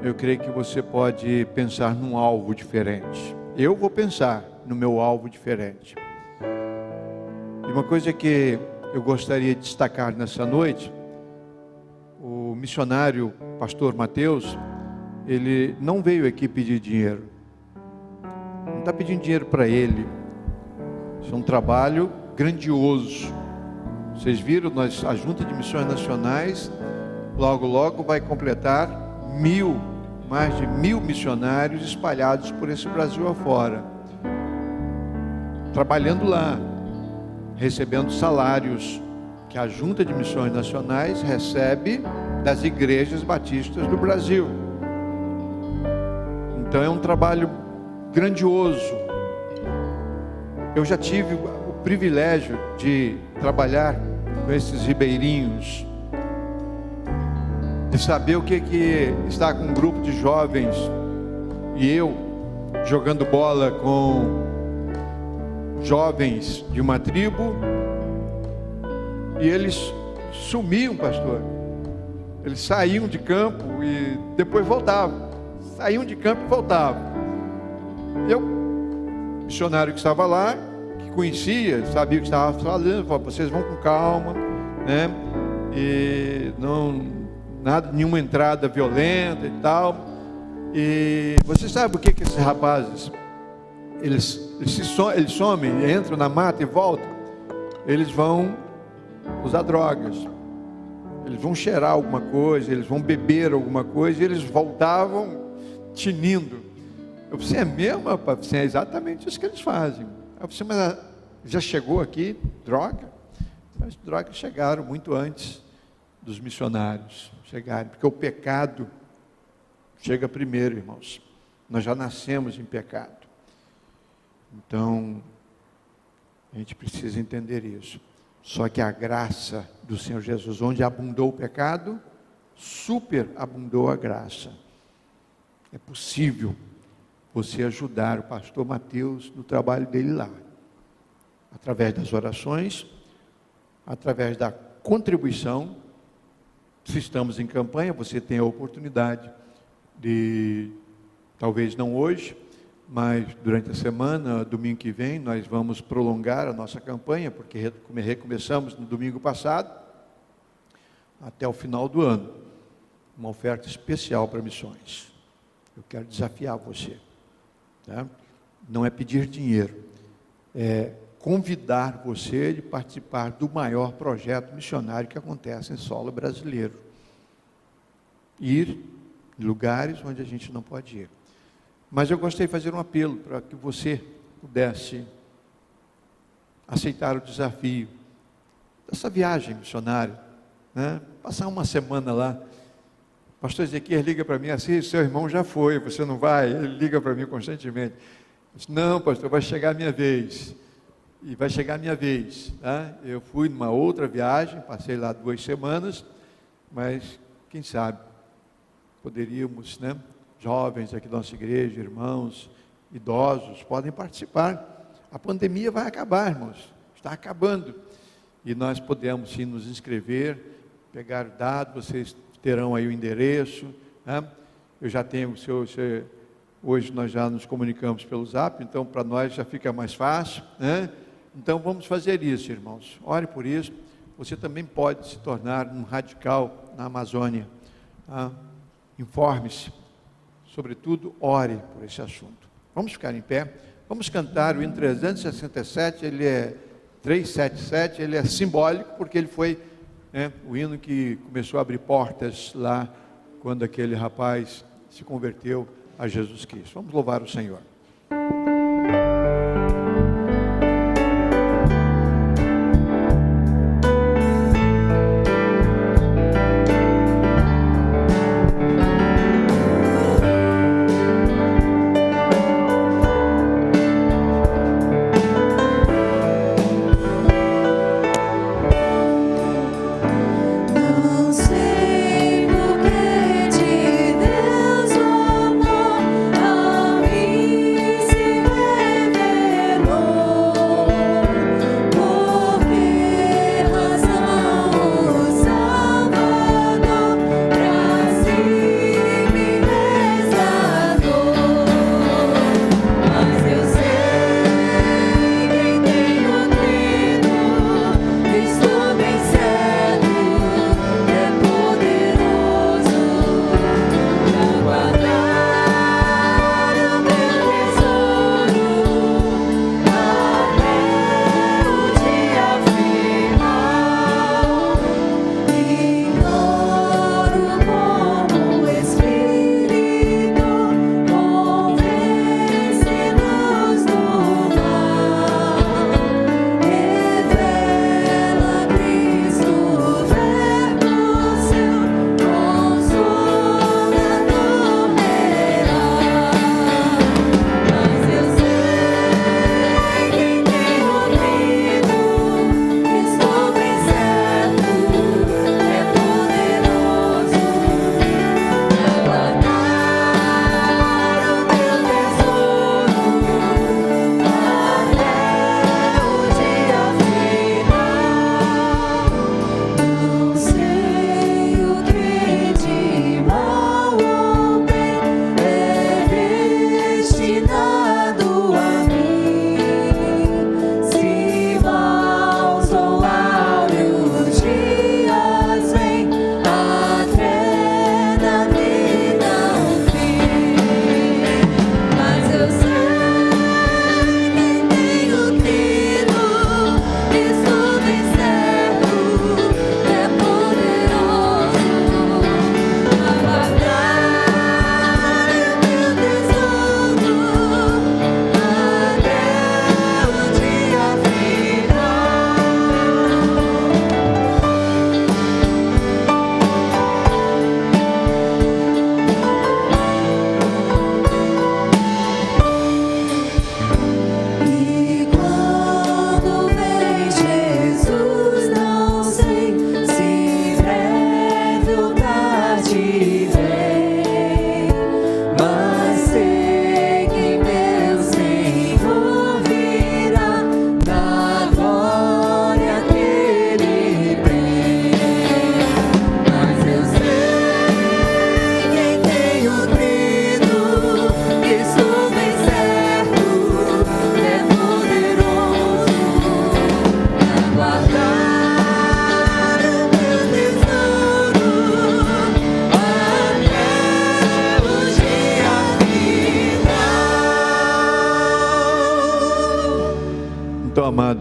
eu creio que você pode pensar num alvo diferente. Eu vou pensar no meu alvo diferente. E uma coisa que eu gostaria de destacar nessa noite, o missionário pastor Mateus, ele não veio aqui pedir dinheiro. Não está pedindo dinheiro para ele. Isso é um trabalho grandioso. Vocês viram, a Junta de Missões Nacionais logo, logo vai completar mais de 1000 missionários espalhados por esse Brasil afora, trabalhando lá, recebendo salários que a Junta de Missões Nacionais recebe das igrejas batistas do Brasil. Então é um trabalho grandioso. Eu já tive o privilégio de trabalhar com esses ribeirinhos, de saber o que está com um grupo de jovens e eu jogando bola com jovens de uma tribo, e eles sumiam, pastor. Eles saíam de campo e depois voltavam. Saíam de campo e voltavam. Eu, missionário que estava lá, que conhecia, sabia o que estava falando, falou: vocês vão com calma, né? E não, nada, nenhuma entrada violenta e tal. E você sabe o que esses rapazes, eles somem, entram na mata e voltam? Eles vão usar drogas, eles vão cheirar alguma coisa, eles vão beber alguma coisa, e eles voltavam tinindo. Eu falei: é mesmo, rapaz? Sim, é exatamente isso que eles fazem. Eu falei: mas já chegou aqui droga? As drogas chegaram muito antes dos missionários chegarem, porque o pecado chega primeiro, irmãos. Nós já nascemos em pecado. Então, a gente precisa entender isso. Só que a graça do Senhor Jesus, onde abundou o pecado, superabundou a graça. É possível você ajudar o pastor Mateus no trabalho dele lá, através das orações, através da contribuição. Se estamos em campanha, você tem a oportunidade de, talvez não hoje, mas durante a semana, domingo que vem, nós vamos prolongar a nossa campanha, porque recomeçamos no domingo passado, até o final do ano, uma oferta especial para missões. Eu quero desafiar você, tá? Não é pedir dinheiro, é convidar você de participar do maior projeto missionário que acontece em solo brasileiro. Ir em lugares onde a gente não pode ir. Mas eu gostaria de fazer um apelo para que você pudesse aceitar o desafio dessa viagem missionária, né? Passar uma semana lá. O pastor Ezequiel liga para mim assim: seu irmão já foi, você não vai? Ele liga para mim constantemente. Eu disse: não, pastor, vai chegar a minha vez. E vai chegar a minha vez, tá? Eu fui numa outra viagem, passei lá 2 semanas, mas quem sabe poderíamos, né? Jovens aqui da nossa igreja, irmãos, idosos, podem participar. A pandemia vai acabar, irmãos, está acabando. E nós podemos sim nos inscrever, pegar o dado, vocês terão aí o endereço, né? Eu já tenho o seu, hoje nós já nos comunicamos pelo Zap, então para nós já fica mais fácil, né? Então vamos fazer isso, irmãos. Ore por isso. Você também pode se tornar um radical na Amazônia, tá? Informe-se. Sobretudo, ore por esse assunto. Vamos ficar em pé. Vamos cantar o hino 367, ele é 377, ele é simbólico, porque ele foi, né, o hino que começou a abrir portas lá, quando aquele rapaz se converteu a Jesus Cristo. Vamos louvar o Senhor. Se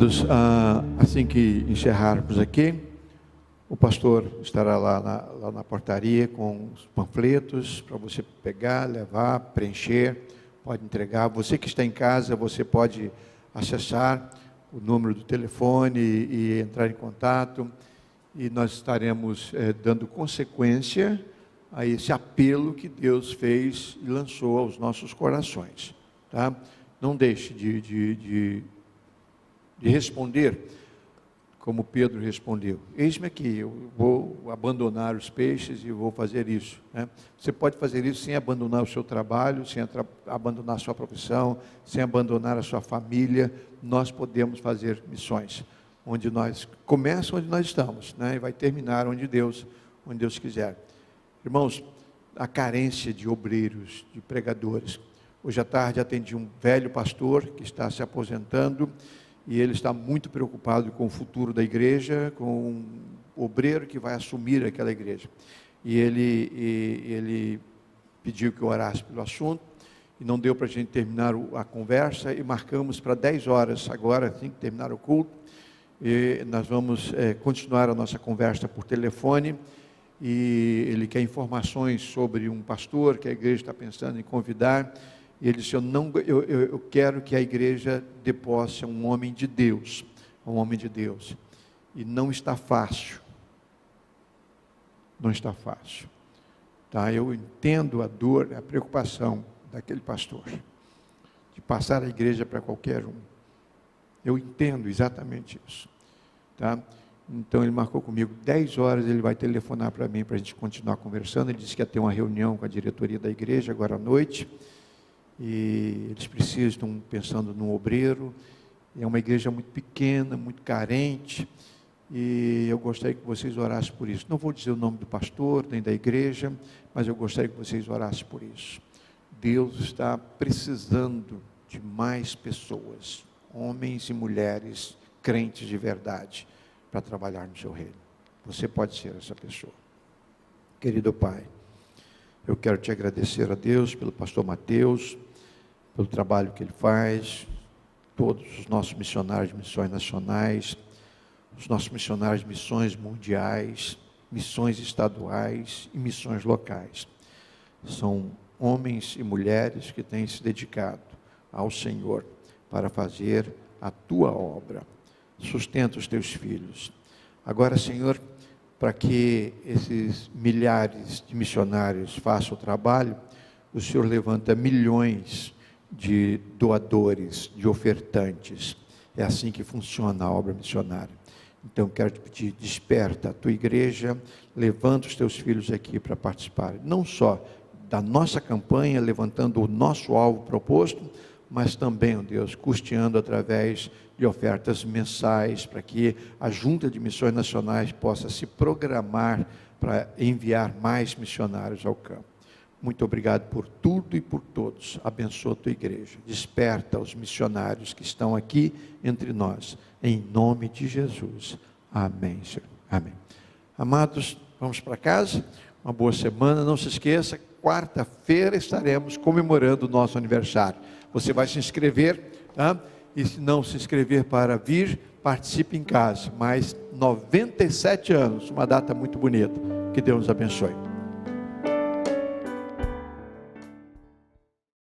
Amados, assim que encerrarmos aqui, o pastor estará lá na portaria com os panfletos para você pegar, levar, preencher, pode entregar. Você que está em casa, você pode acessar o número do telefone e entrar em contato, e nós estaremos dando consequência a esse apelo que Deus fez e lançou aos nossos corações, tá? Não deixe de responder como Pedro respondeu: eis-me aqui, eu vou abandonar os peixes e vou fazer isso, né? Você pode fazer isso sem abandonar o seu trabalho, sem abandonar a sua profissão, sem abandonar a sua família. Nós podemos fazer missões, onde nós começa onde nós estamos, né? E vai terminar onde Deus quiser. Irmãos, a carência de obreiros, de pregadores. Hoje à tarde atendi um velho pastor que está se aposentando, e ele está muito preocupado com o futuro da igreja, com um obreiro que vai assumir aquela igreja. E ele pediu que eu orasse pelo assunto, e não deu para a gente terminar a conversa, e marcamos para 10 horas, agora, assim que terminar o culto, e nós vamos continuar a nossa conversa por telefone, e ele quer informações sobre um pastor que a igreja está pensando em convidar. E ele disse: eu quero que a igreja dê posse a um homem de Deus, e não está fácil, tá? Eu entendo a dor, a preocupação daquele pastor, de passar a igreja para qualquer um, eu entendo exatamente isso, tá? Então ele marcou comigo 10 horas, ele vai telefonar para mim para a gente continuar conversando. Ele disse que ia ter uma reunião com a diretoria da igreja agora à noite, e eles estão pensando num obreiro. É uma igreja muito pequena, muito carente, e eu gostaria que vocês orassem por isso. Não vou dizer o nome do pastor, nem da igreja, mas eu gostaria que vocês orassem por isso. Deus está precisando de mais pessoas, homens e mulheres crentes de verdade, para trabalhar no seu reino. Você pode ser essa pessoa. Querido Pai, eu quero te agradecer a Deus pelo pastor Mateus, pelo trabalho que ele faz, todos os nossos missionários de missões nacionais, os nossos missionários de missões mundiais, missões estaduais e missões locais. São homens e mulheres que têm se dedicado ao Senhor para fazer a tua obra. Sustenta os teus filhos. Agora, Senhor, para que esses milhares de missionários façam o trabalho, o Senhor levanta milhões de doadores, de ofertantes. É assim que funciona a obra missionária. Então, quero te pedir: desperta a tua igreja, levanta os teus filhos aqui para participar, não só da nossa campanha, levantando o nosso alvo proposto, mas também, ó Deus, custeando através de ofertas mensais, para que a Junta de Missões Nacionais possa se programar para enviar mais missionários ao campo. Muito obrigado por tudo e por todos. Abençoa a tua igreja. Desperta os missionários que estão aqui entre nós, em nome de Jesus. Amém, Senhor. Amém. Amados, vamos para casa. Uma boa semana. Não se esqueça, quarta-feira estaremos comemorando o nosso aniversário. Você vai se inscrever, tá? E se não se inscrever para vir, participe em casa. Mais 97 anos, uma data muito bonita. Que Deus nos abençoe.